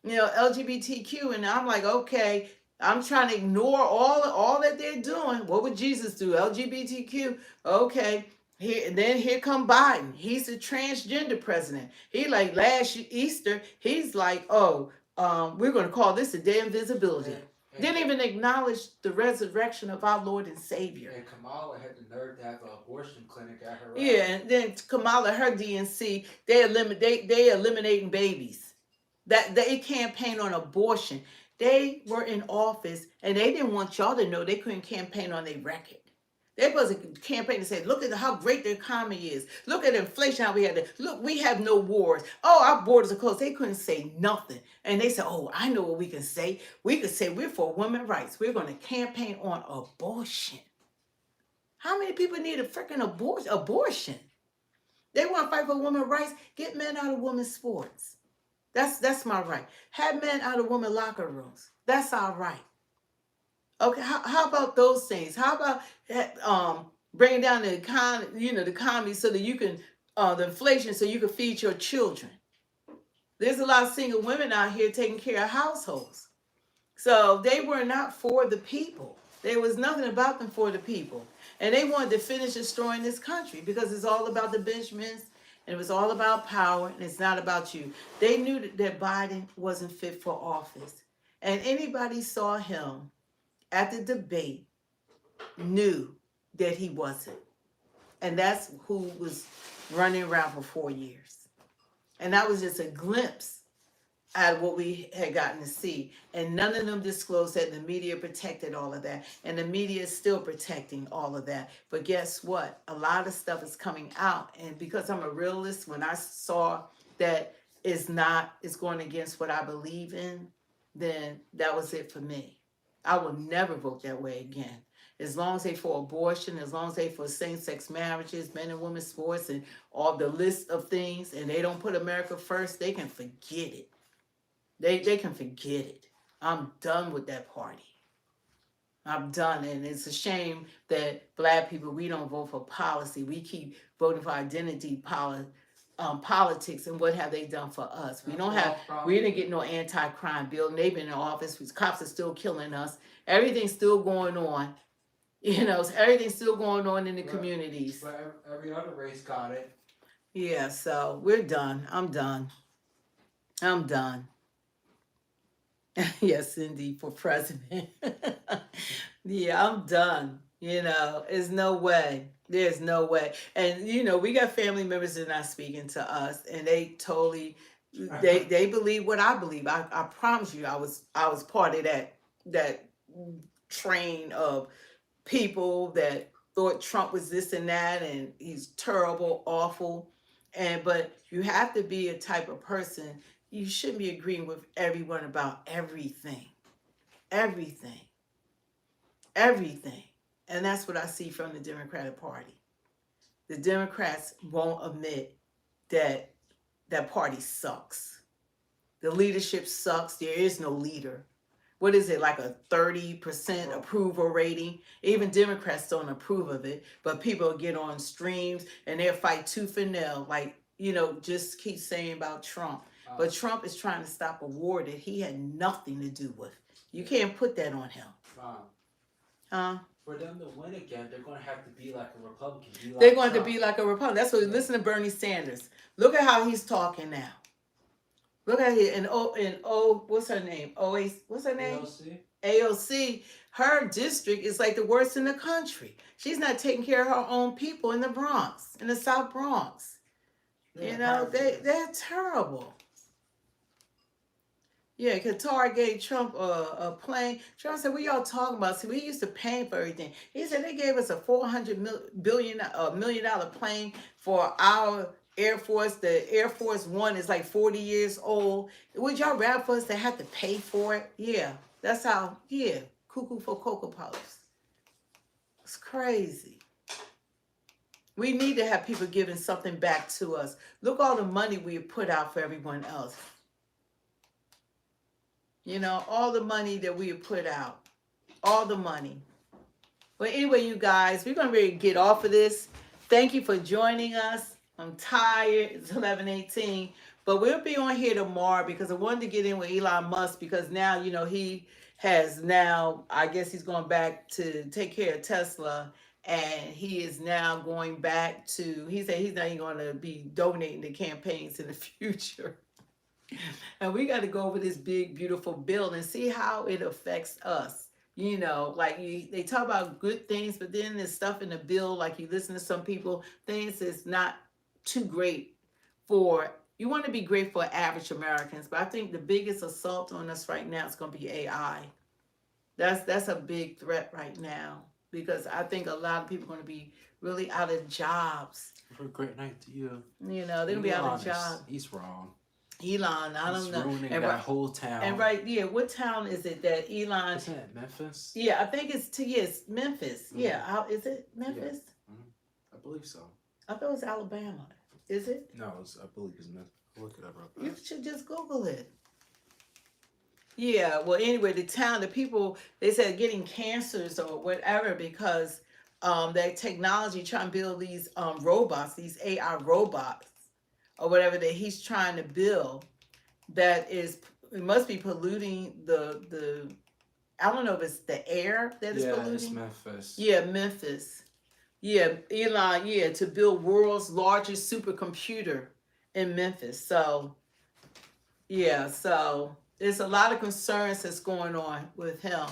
LGBTQ. And I'm like, okay, I'm trying to ignore all that they're doing. What would Jesus do? LGBTQ. Okay. Here come Biden. He's a transgender president. He like last Easter, he's like, we're going to call this a day of invisibility. Didn't even acknowledge the resurrection of our Lord and Savior. And Kamala had the nerve to have an abortion clinic at her rally. Yeah, and then Kamala, her DNC, they eliminating babies. That they campaign on abortion. They were in office and they didn't want y'all to know they couldn't campaign on their record. There was a campaign that said, look at how great the economy is. Look at inflation, how we had to. Look, we have no wars. Our borders are closed. They couldn't say nothing. And they said, I know what we can say. We could say we're for women's rights. We're going to campaign on abortion. How many people need a freaking abortion? They want to fight for women's rights. Get men out of women's sports. That's my right. Have men out of women's locker rooms. That's our right. Okay, how about those things? How about bringing down the economy so that you can, the inflation so you can feed your children? There's a lot of single women out here taking care of households. So they were not for the people. There was nothing about them for the people. And they wanted to finish destroying this country because it's all about the Benjamins and it was all about power and it's not about you. They knew that Biden wasn't fit for office. And anybody saw him at the debate knew that he wasn't. And that's who was running around for 4 years. And that was just a glimpse at what we had gotten to see. And none of them disclosed that. The media protected all of that. And the media is still protecting all of that. But guess what? A lot of stuff is coming out. And because I'm a realist, when I saw that it's going against what I believe in, then that was it for me. I will never vote that way again. As long as they for abortion, as long as they for same-sex marriages, men and women sports, and all the list of things, and they don't put America first, they can forget it. They can forget it. I'm done with that party. I'm done. And it's a shame that Black people, we don't vote for policy. We keep voting for identity politics and what have they done for us. We don't have, we didn't get no anti-crime bill. And they've been in office. Cops are still killing us. Everything's still going on. You know, everything's still going on in the communities. But every other race got it. Yeah, so we're done. I'm done. I'm done. Yes, Cindy, for president. Yeah, I'm done. You know, there's no way. There's no way. And you know, we got family members that are not speaking to us, and they totally, they believe what I believe. I promise you, I was part of that train of people that thought Trump was this and that, and he's terrible, awful. But you have to be a type of person. You shouldn't be agreeing with everyone about everything. Everything. Everything. And that's what I see from the Democratic Party. The Democrats won't admit that that party sucks. The leadership sucks. There is no leader. What is it, like a 30% approval rating? Even Democrats don't approve of it, but people get on streams and they'll fight tooth and nail, like, you know, just keep saying about Trump. But Trump is trying to stop a war that he had nothing to do with. You can't put that on him. Huh? For them to win again, they're going to have to be like a Republican. They're going to be like a Republican. That's what, listen to Bernie Sanders. Look at how he's talking now. Look at here. And what's her name? What's her name? AOC. AOC. Her district is like the worst in the country. She's not taking care of her own people in the Bronx, in the South Bronx. You know, they're terrible. Yeah, Qatar gave Trump a plane. Trump said, what y'all talking about? See, we used to pay for everything. He said they gave us a $400 million plane for our Air Force. The Air Force One is like 40 years old. Would y'all rather for us to have to pay for it? Yeah, that's how, yeah, cuckoo for Cocoa Puffs. It's crazy. We need to have people giving something back to us. Look all the money we put out for everyone else. You know, all the money that we have put out. All the money. Well, anyway, you guys, we're going to really get off of this. Thank you for joining us. I'm tired. It's 11:18. But we'll be on here tomorrow because I wanted to get in with Elon Musk because now, you know, he has now, I guess he's going back to take care of Tesla. And he is now going back to, he said he's not even going to be donating to campaigns in the future. And we got to go over this big, beautiful bill and see how it affects us. You know, like they talk about good things, but then there's stuff in the bill, like you listen to some people, things that's not too great for, you want to be great for average Americans. But I think the biggest assault on us right now is going to be AI. That's a big threat right now because I think a lot of people are going to be really out of jobs. Have a great night to you. You know, they're going to be out of jobs. He's wrong. Elon, I don't know. Ruining that whole town. And right, yeah, what town is it that Elon? Isn't it Memphis? Yeah, I think it's Memphis. Mm-hmm. Yeah, is it Memphis? Yeah. Mm-hmm. I believe so. I thought it was Alabama. Is it? No, I believe it's Memphis. Look it up real fast. You should just Google it. Yeah, well, anyway, the town, the people, they said getting cancers or whatever because that technology trying to build these robots, these AI robots, or whatever that he's trying to build, that is, it must be polluting the I don't know if it's the air that is polluting. Yeah, it's Memphis. Yeah, Memphis. Yeah, Elon, yeah, to build world's largest supercomputer in Memphis. So, yeah, so there's a lot of concerns that's going on with him,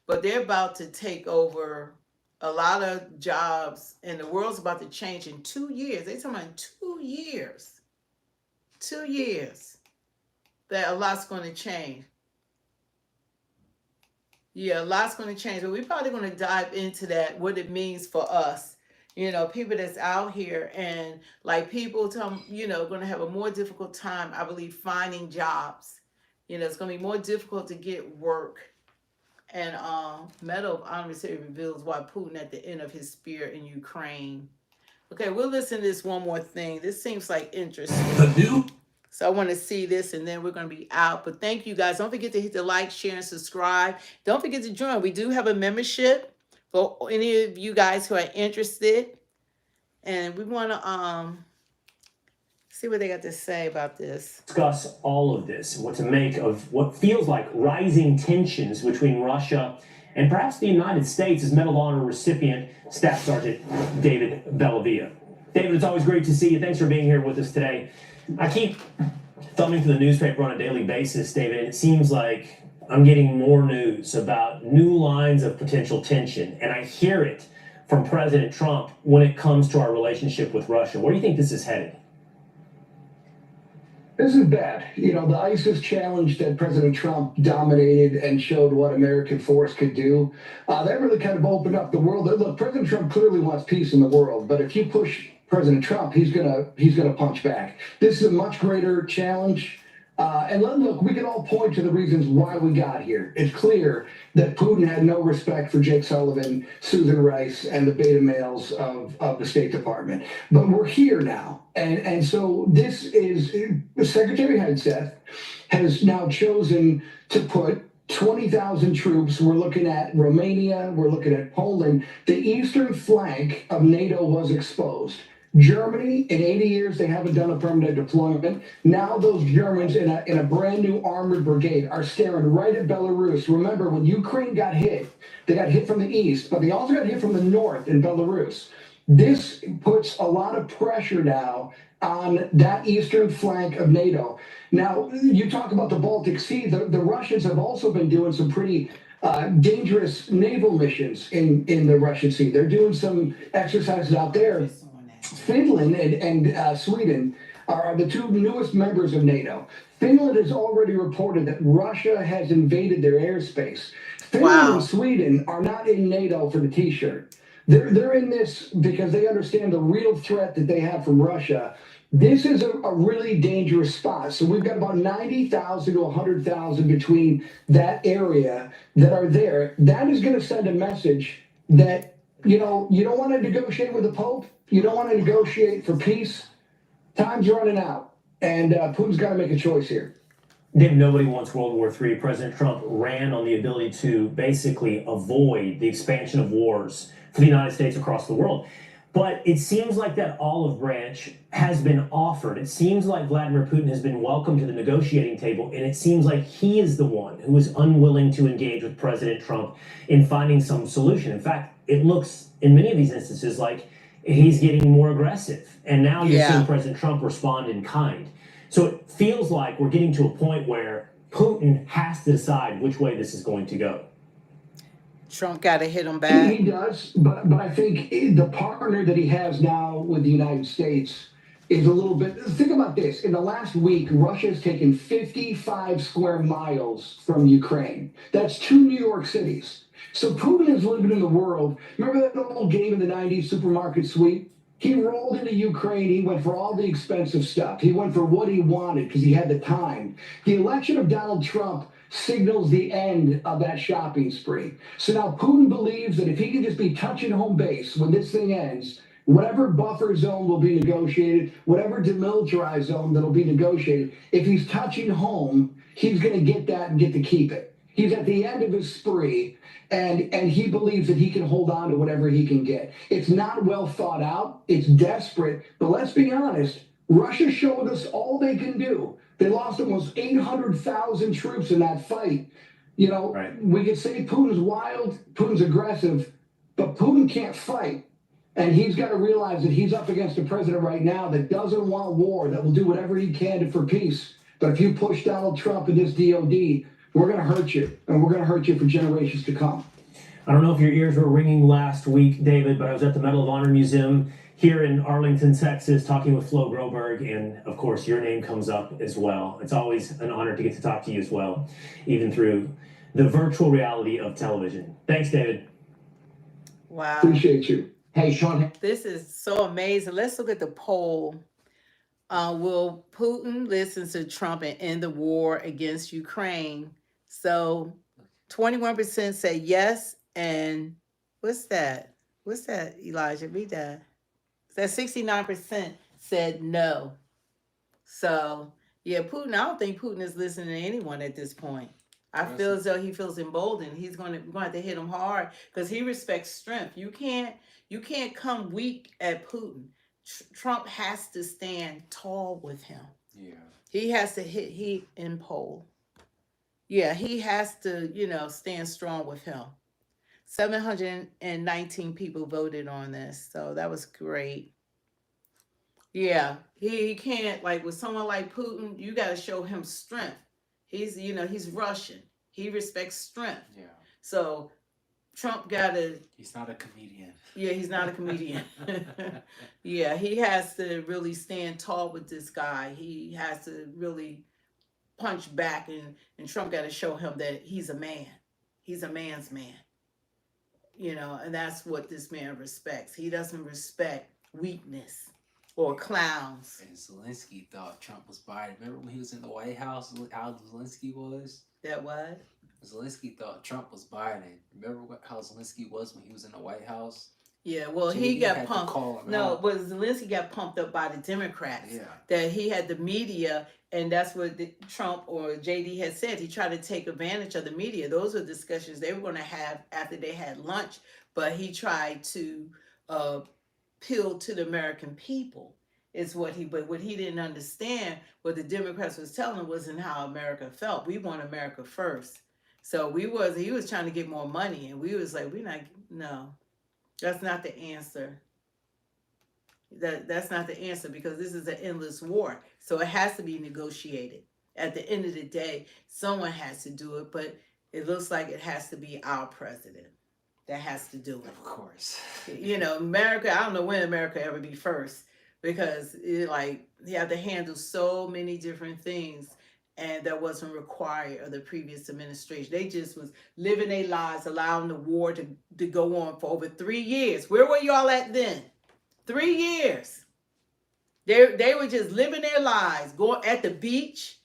but they're about to take over a lot of jobs, and the world's about to change in 2 years. They're talking about 2 years. 2 years that a lot's going to change. Yeah, a lot's going to change. But we're probably going to dive into that, what it means for us. You know, people that's out here and like people, you know, going to have a more difficult time, I believe, finding jobs. You know, it's going to be more difficult to get work. And Medal of Honor reveals why Putin at the end of his spear in Ukraine. Okay, we'll listen to this one more thing. This seems like interesting. So I want to see this and then we're going to be out. But thank you guys. Don't forget to hit the like, share, and subscribe. Don't forget to join. We do have a membership for any of you guys who are interested. And we want to See what they got to say about this. Discuss all of this and what to make of what feels like rising tensions between Russia and perhaps the United States as Medal of Honor recipient Staff Sergeant David Bellia. David, it's always great to see you. Thanks for being here with us today. I keep thumbing through the newspaper on a daily basis, David, and it seems like I'm getting more news about new lines of potential tension, and I hear it from President Trump when it comes to our relationship with Russia. Where do you think this is headed? This is bad. You know, the ISIS challenge that President Trump dominated and showed what American force could do, that really kind of opened up the world. Look, President Trump clearly wants peace in the world, but if you push President Trump, he's gonna punch back. This is a much greater challenge. And look, we can all point to the reasons why we got here. It's clear that Putin had no respect for Jake Sullivan, Susan Rice, and the beta males of the State Department. But we're here now. And so this is, Secretary Hegseth has now chosen to put 20,000 troops. We're looking at Romania, we're looking at Poland. The eastern flank of NATO was exposed. Germany, in 80 years, they haven't done a permanent deployment. Now those Germans in a brand new armored brigade are staring right at Belarus. Remember, when Ukraine got hit, they got hit from the east, but they also got hit from the north in Belarus. This puts a lot of pressure now on that eastern flank of NATO. Now, you talk about the Baltic Sea. The Russians have also been doing some pretty dangerous naval missions in the Russian Sea. They're doing some exercises out there. Finland and Sweden are the two newest members of NATO. Finland has already reported that Russia has invaded their airspace. Finland and Sweden are not in NATO for the T-shirt. They're in this because they understand the real threat that they have from Russia. This is a really dangerous spot. So we've got about 90,000 to 100,000 between that area that are there. That is going to send a message that, you know, you don't want to negotiate with the Pope. You don't want to negotiate for peace. Time's running out. And Putin's got to make a choice here. David, nobody wants World War III. President Trump ran on the ability to basically avoid the expansion of wars for the United States across the world. But it seems like that olive branch has been offered. It seems like Vladimir Putin has been welcomed to the negotiating table, and it seems like he is the one who is unwilling to engage with President Trump in finding some solution. In fact, it looks in many of these instances like he's getting more aggressive. And now you're seeing President Trump respond in kind. So it feels like we're getting to a point where Putin has to decide which way this is going to go. Trump got to hit him back. He does, but I think the partner that he has now with the United States is a little bit. Think about this. In the last week, Russia has taken 55 square miles from Ukraine. That's 2 New York cities. So Putin is living in the world. Remember that old game in the 90s, Supermarket Sweep? He rolled into Ukraine. He went for all the expensive stuff. He went for what he wanted because he had the time. The election of Donald Trump signals the end of that shopping spree. So now Putin believes that if he can just be touching home base when this thing ends, whatever buffer zone will be negotiated, whatever demilitarized zone that'll be negotiated, if he's touching home, he's going to get that and get to keep it. He's at the end of his spree, and he believes that he can hold on to whatever he can get. It's not well thought out. It's desperate. But let's be honest, Russia showed us all they can do. They lost almost 800,000 troops in that fight. You know, we could say Putin's wild, Putin's aggressive, but Putin can't fight. And he's got to realize that he's up against a president right now that doesn't want war, that will do whatever he can for peace. But if you push Donald Trump in this DOD, we're going to hurt you, and we're going to hurt you for generations to come. I don't know if your ears were ringing last week, David, but I was at the Medal of Honor Museum here in Arlington, Texas, talking with Flo Groberg, and of course your name comes up as well. It's always an honor to get to talk to you as well, even through the virtual reality of television. Thanks, David. Wow. Appreciate you. Hey, Sean. This is so amazing. Let's look at the poll. Will Putin listen to Trump and end the war against Ukraine? So 21% say yes, and what's that? What's that, Elijah? Read that. That 69% said no. So, yeah, Putin, I don't think Putin is listening to anyone at this point. I feel as though he feels emboldened. We're going to have to hit him hard because he respects strength. You can't come weak at Putin. Trump has to stand tall with him. Yeah. He has to hit heat and pole. Yeah, he has to, stand strong with him. 719 people voted on this, so that was great. Yeah, he can't, like with someone like Putin, you got to show him strength. He's Russian. He respects strength. Yeah. So Trump got to. He's not a comedian. Yeah, he's not a comedian. Yeah, he has to really stand tall with this guy. He has to really punch back, and Trump got to show him that he's a man. He's a man's man. And that's what this man respects. He doesn't respect weakness or clowns. And Zelenskyy thought Trump was Biden. Remember when he was in the White House, how Zelenskyy was? That what? Zelenskyy thought Trump was Biden. Remember how Zelenskyy was when he was in the White House? Yeah, well, he got pumped. No, but Zelenskyy got pumped up by the Democrats. Yeah. That he had the media, and that's what Trump or JD had said. He tried to take advantage of the media. Those were discussions they were going to have after they had lunch, but he tried to appeal to the American people. But what he didn't understand, what the Democrats was telling him, wasn't how America felt. We want America first. So he was trying to get more money, and we was like, no. That's not the answer. That's not the answer, because this is an endless war. So it has to be negotiated. At the end of the day, someone has to do it, but it looks like it has to be our president that has to do it. Of course. America, I don't know when America ever be first, because you have to handle so many different things, and that wasn't required of the previous administration. They just was living their lives, allowing the war to go on for over 3 years. Where were y'all at then? 3 years. They were just living their lives, going at the beach,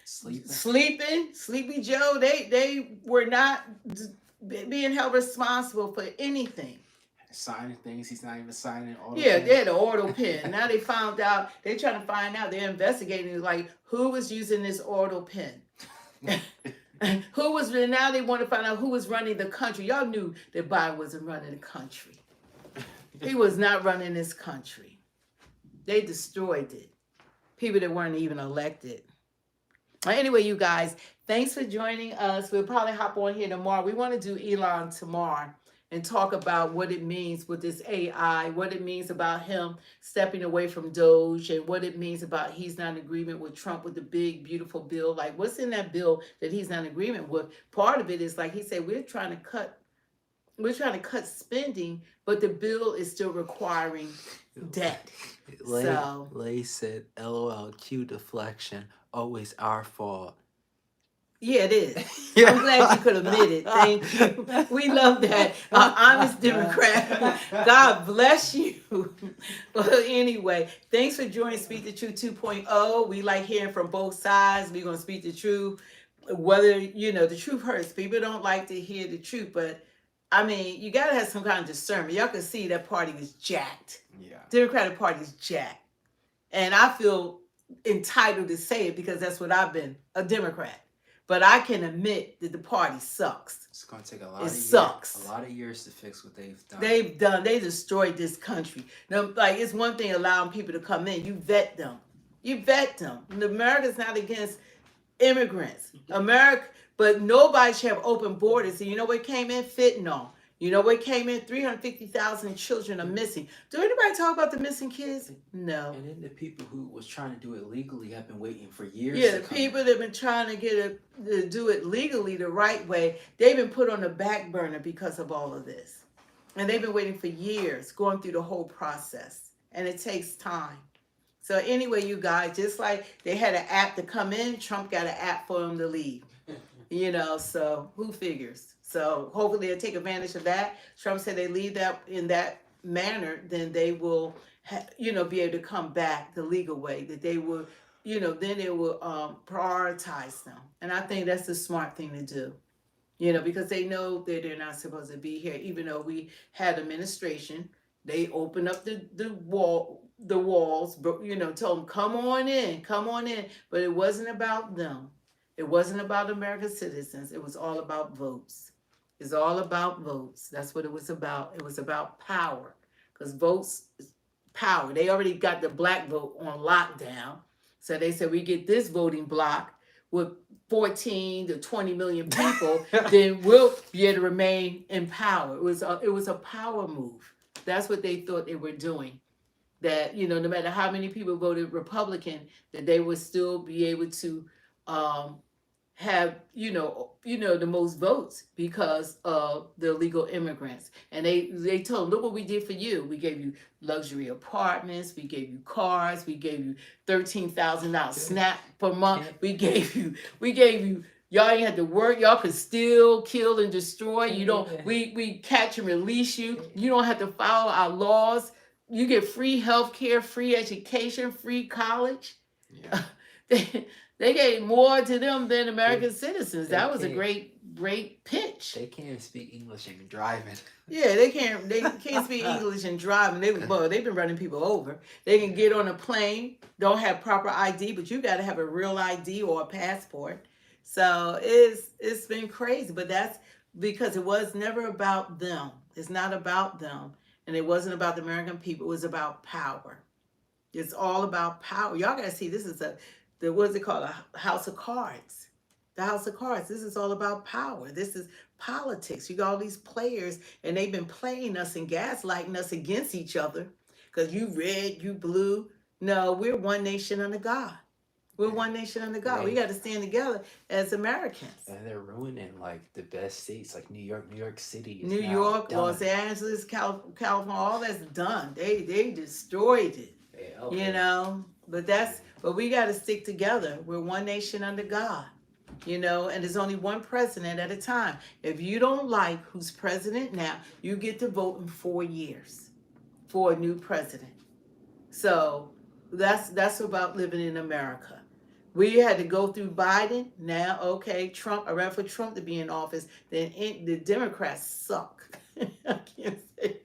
sleeping, Sleepy Joe. They were not being held responsible for anything. Signing things he's not even signing. Yeah, they had an order pen. Now they found out, they're trying to find out, they're investigating, who was using this order pen. Now they want to find out who was running the country. Y'all knew that Biden wasn't running the country. He was not running this country. They destroyed it. People that weren't even elected. Anyway, you guys, thanks for joining us. We'll probably hop on here tomorrow. We want to do Elon tomorrow and talk about what it means with this AI, what it means about him stepping away from Doge, and what it means about he's not in agreement with Trump with the big, beautiful bill. What's in that bill that he's not in agreement with? Part of it is, he said, we're trying to cut spending, but the bill is still requiring debt. Lay said, LOL, cue deflection, always our fault. Yeah, it is. I'm glad you could admit it. Thank you. We love that. Honest Democrat. God bless you. Well, anyway, thanks for joining Speak the Truth 2.0. We like hearing from both sides. We're going to speak the truth. Whether, the truth hurts. People don't like to hear the truth, but you got to have some kind of discernment. Y'all can see that party was jacked. Yeah. Democratic Party is jacked. And I feel entitled to say it because that's what I've been, a Democrat. But I can admit that the party sucks. It's going to take a lot of years to fix what they've done. They destroyed this country. Now, it's one thing allowing people to come in. You vet them. America's not against immigrants. But nobody should have open borders. And you know what came in? Fentanyl. You know what came in? 350,000 children are missing. Do anybody talk about the missing kids? No. And then the people who was trying to do it legally have been waiting for years. Yeah, the people that have been trying to do it legally the right way, they've been put on the back burner because of all of this. And they've been waiting for years, going through the whole process. And it takes time. So anyway, you guys, just like they had an app to come in, Trump got an app for them to leave. So who figures? So hopefully they'll take advantage of that. Trump said they leave that in that manner, then they will, be able to come back the legal way. That they will, then they will prioritize them. And I think that's the smart thing to do. Because they know that they're not supposed to be here. Even though we had administration, they opened up the walls, but told them come on in. But it wasn't about them. It wasn't about American citizens. It was all about votes. It's all about votes. That's what it was about. It was about power. Because votes power. They already got the black vote on lockdown. So they said we get this voting block with 14 to 20 million people, then we'll be able to remain in power. It was a power move. That's what they thought they were doing. That, you know, no matter how many people voted Republican, that they would still be able to have, you know, the most votes because of the illegal immigrants. And they told them, look what we did for you. We gave you luxury apartments, we gave you cars, we gave you $13,000 SNAP per month, we gave you y'all ain't had to work, y'all could steal, kill, and destroy. You don't we catch and release you. You don't have to follow our laws. You get free health care, free education, free college. Yeah. They gave more to them than American citizens. That was a great pitch. They can't speak English and driving. Yeah, they can't speak English and driving. They've been running people over. They can get on a plane, don't have proper ID, but you got to have a real ID or a passport. So it's been crazy, but that's because it was never about them. It's not about them. And it wasn't about the American people. It was about power. It's all about power. Y'all got to see, this is what's it called? A house of cards. The house of cards. This is all about power. This is politics. You got all these players, and they've been playing us and gaslighting us against each other because you red, you blue. No, we're one nation under God. We're one nation under God. We got to stand together as Americans. And they're ruining like the best states, like New York City. New York, Los Angeles, California, all that's done. They destroyed it. Yeah, okay. You know, but we got to stick together. We're one nation under God. You know, and there's only one president at a time. If you don't like who's president now, you get to vote in 4 years for a new president. So that's about living in America. We had to go through Biden. Now, okay, Trump. I ran for Trump to be in office. Then the Democrats suck. I can't say.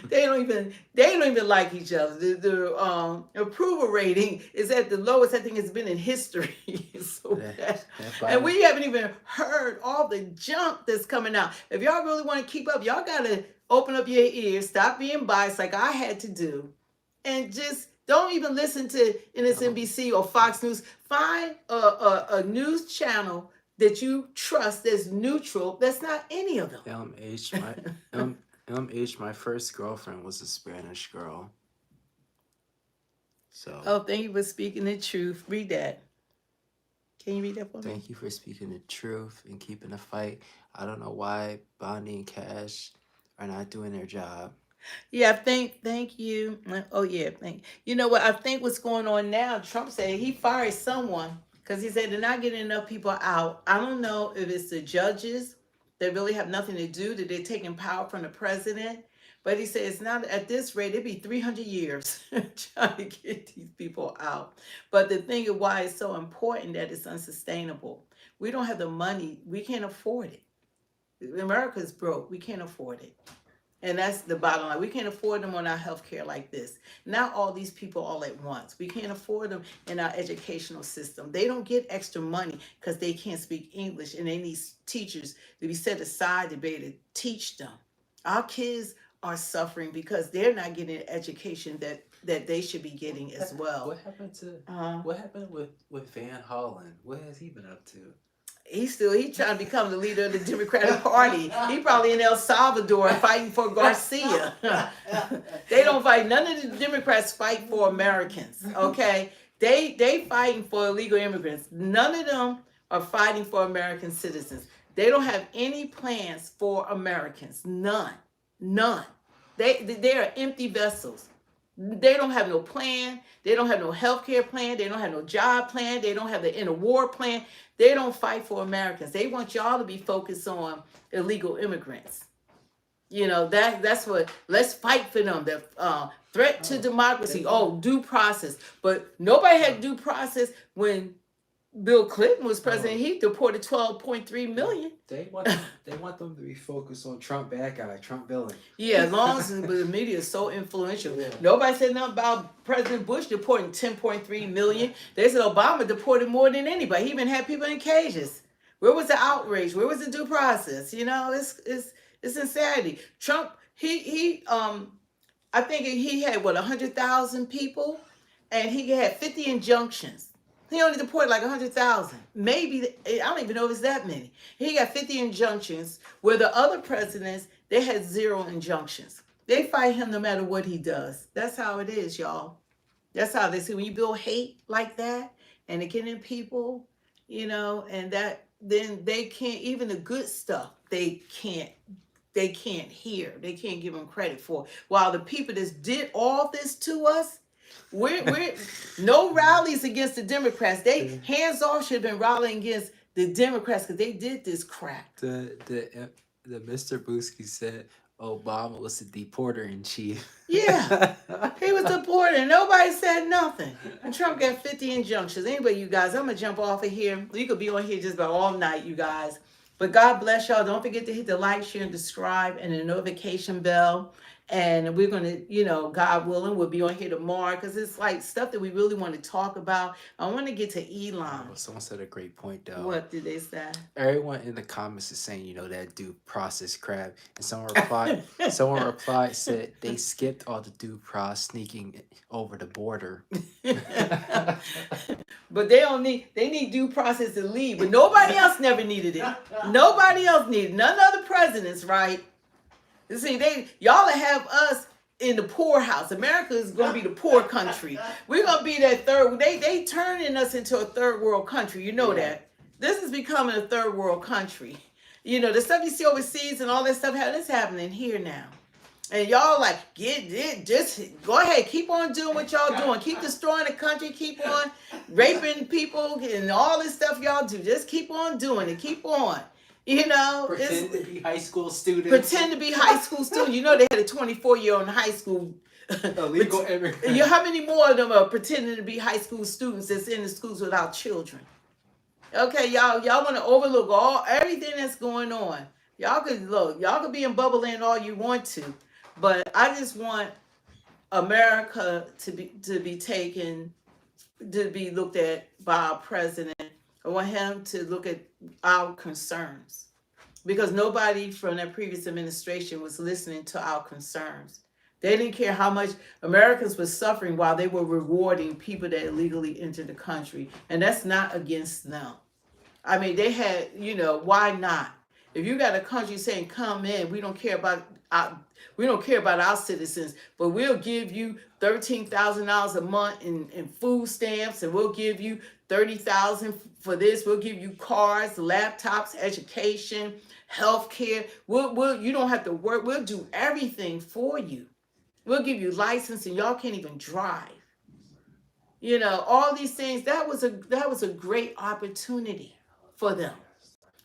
They don't even like each other. The approval rating is at the lowest I think it's been in history. So bad. And we haven't even heard all the junk that's coming out. If y'all really want to keep up, y'all gotta open up your ears, stop being biased like I had to do, and just don't even listen to msnbc or Fox News. Find a news channel that you trust that's neutral. That's not any of them. My first girlfriend was a Spanish girl. So. Oh, thank you for speaking the truth. Read that. Can you read that for me? Thank you for speaking the truth and keeping the fight. I don't know why Bonnie and Cash are not doing their job. Yeah, thank you. Oh yeah, you know what? I think what's going on now, Trump said he fired someone because he said they're not getting enough people out. I don't know if it's the judges that really have nothing to do, that they're taking power from the president. But he said it's not at this rate, it'd be 300 years trying to get these people out. But the thing is why it's so important that it's unsustainable. We don't have the money. We can't afford it. America's broke. We can't afford it. And that's the bottom line. We can't afford them on our health care like this. Not all these people all at once. We can't afford them in our educational system. They don't get extra money because they can't speak English, and they need teachers to be set aside to be able to teach them. Our kids are suffering because they're not getting an education that they should be getting as well. What happened with Van Hollen? What has he been up to? He's trying to become the leader of the Democratic Party. He probably in El Salvador fighting for Garcia. They don't fight. None of the Democrats fight for Americans. Okay, they fighting for illegal immigrants. None of them are fighting for American citizens. They don't have any plans for Americans. None. They are empty vessels. They don't have no plan. They don't have no healthcare plan. They don't have no job plan. They don't have the interwar plan. They don't fight for Americans. They want y'all to be focused on illegal immigrants. You know, that's what, let's fight for them. The threat to democracy. Oh, due process. But nobody had due process when Bill Clinton was president. He deported 12.3 million. They want them to be focused on Trump bad guy, Trump villain. Yeah, as long as the media is so influential. Yeah. Nobody said nothing about President Bush deporting 10.3 million. They said Obama deported more than anybody. He even had people in cages. Where was the outrage? Where was the due process? You know, it's insanity. Trump, he I think he had, what, 100,000 people? And he had 50 injunctions. He only deported like 100,000. Maybe, I don't even know if it's that many. He got 50 injunctions, where the other presidents, they had 0 injunctions. They fight him no matter what he does. That's how it is, y'all. That's how they see when you build hate like that and it get in people, and that then they can't, even the good stuff, they can't hear. They can't give them credit for. While the people that did all this to us, we're no rallies against the Democrats. They hands off should have been rallying against the Democrats because they did this crap. The Mr. Booski said Obama was the deporter in chief. Yeah, he was deported and nobody said nothing. And Trump got 50 injunctions. Anyway, you guys, I'm going to jump off of here. You could be on here just about all night, you guys. But God bless y'all. Don't forget to hit the like, share, and subscribe, and the notification bell. And we're going to, God willing, we'll be on here tomorrow because it's like stuff that we really want to talk about. I want to get to Elon. Someone said a great point, though. What did they say? Everyone in the comments is saying, that due process crap. And someone replied, said they skipped all the due process sneaking over the border. But they need due process to leave. But nobody else never needed it. Nobody else needed it. None of the presidents, right? You see, y'all have us in the poorhouse. America is going to be the poor country. We're going to be that third. They turning us into a third world country. You know that. This is becoming a third world country. The stuff you see overseas and all that stuff, that's happening here now. And y'all just go ahead, keep on doing what y'all doing. Keep destroying the country. Keep on raping people and all this stuff y'all do. Just keep on doing it. Keep on. Pretend to be high school students. Pretend to be high school students. They had a 24-year-old in high school. Illegal immigrant. How many more of them are pretending to be high school students that's in the schools without children? Okay, y'all want to overlook everything that's going on. Y'all could be in bubble land all you want to, but I just want America to be looked at by our president. I want him to look at our concerns because nobody from that previous administration was listening to our concerns. They didn't care how much Americans were suffering while they were rewarding people that illegally entered the country. And that's not against them. I mean, they had, why not? If you got a country saying, come in, we don't care about our citizens, but we'll give you $13,000 a month in food stamps, and we'll give you $30,000 for this. We'll give you cars, laptops, education, health care. You don't have to work. We'll do everything for you. We'll give you license, and y'all can't even drive. All these things. That was a great opportunity for them.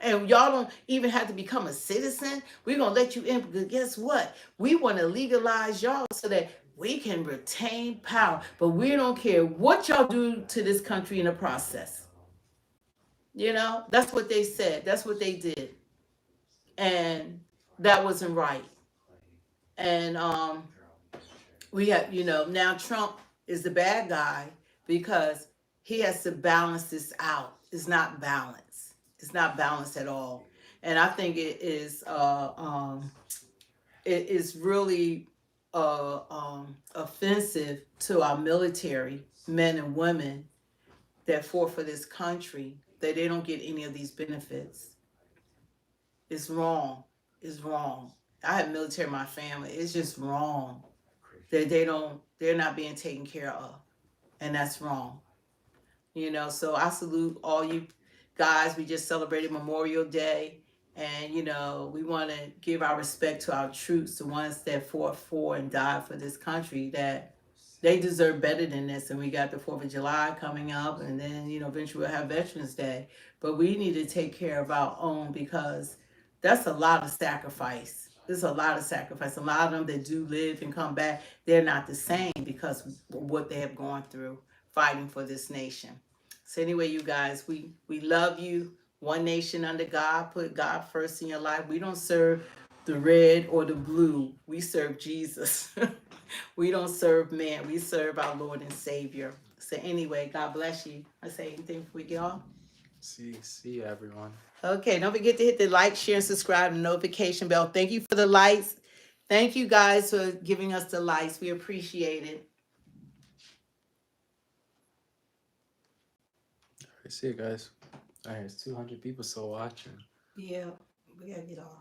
And y'all don't even have to become a citizen. We're going to let you in because guess what? We want to legalize y'all so that we can retain power. But we don't care what y'all do to this country in the process. That's what they said. That's what they did. And that wasn't right. And we have, now Trump is the bad guy because he has to balance this out. It's not balanced. It's not balanced at all. And I think it is really offensive to our military, men and women that fought for this country, that they don't get any of these benefits. It's wrong. It's wrong. I have military in my family. It's just wrong that they're not being taken care of. And that's wrong. So I salute all you guys. We just celebrated Memorial Day, and we want to give our respect to our troops, the ones that fought for and died for this country, that they deserve better than this. And we got the 4th of July coming up, and then eventually we'll have Veterans Day. But we need to take care of our own because that's a lot of sacrifice. There's a lot of sacrifice. A lot of them that do live and come back, they're not the same because of what they have gone through fighting for this nation. So anyway, you guys, we love you. One nation under God. Put God first in your life. We don't serve the red or the blue. We serve Jesus. We don't serve man. We serve our Lord and Savior. So anyway, God bless you. I say anything before we get off? See you, everyone. Okay, don't forget to hit the like, share, and subscribe, and notification bell. Thank you for the likes. Thank you guys for giving us the likes. We appreciate it. See you guys. All right, it's 200 people still watching. Yeah, we gotta get off.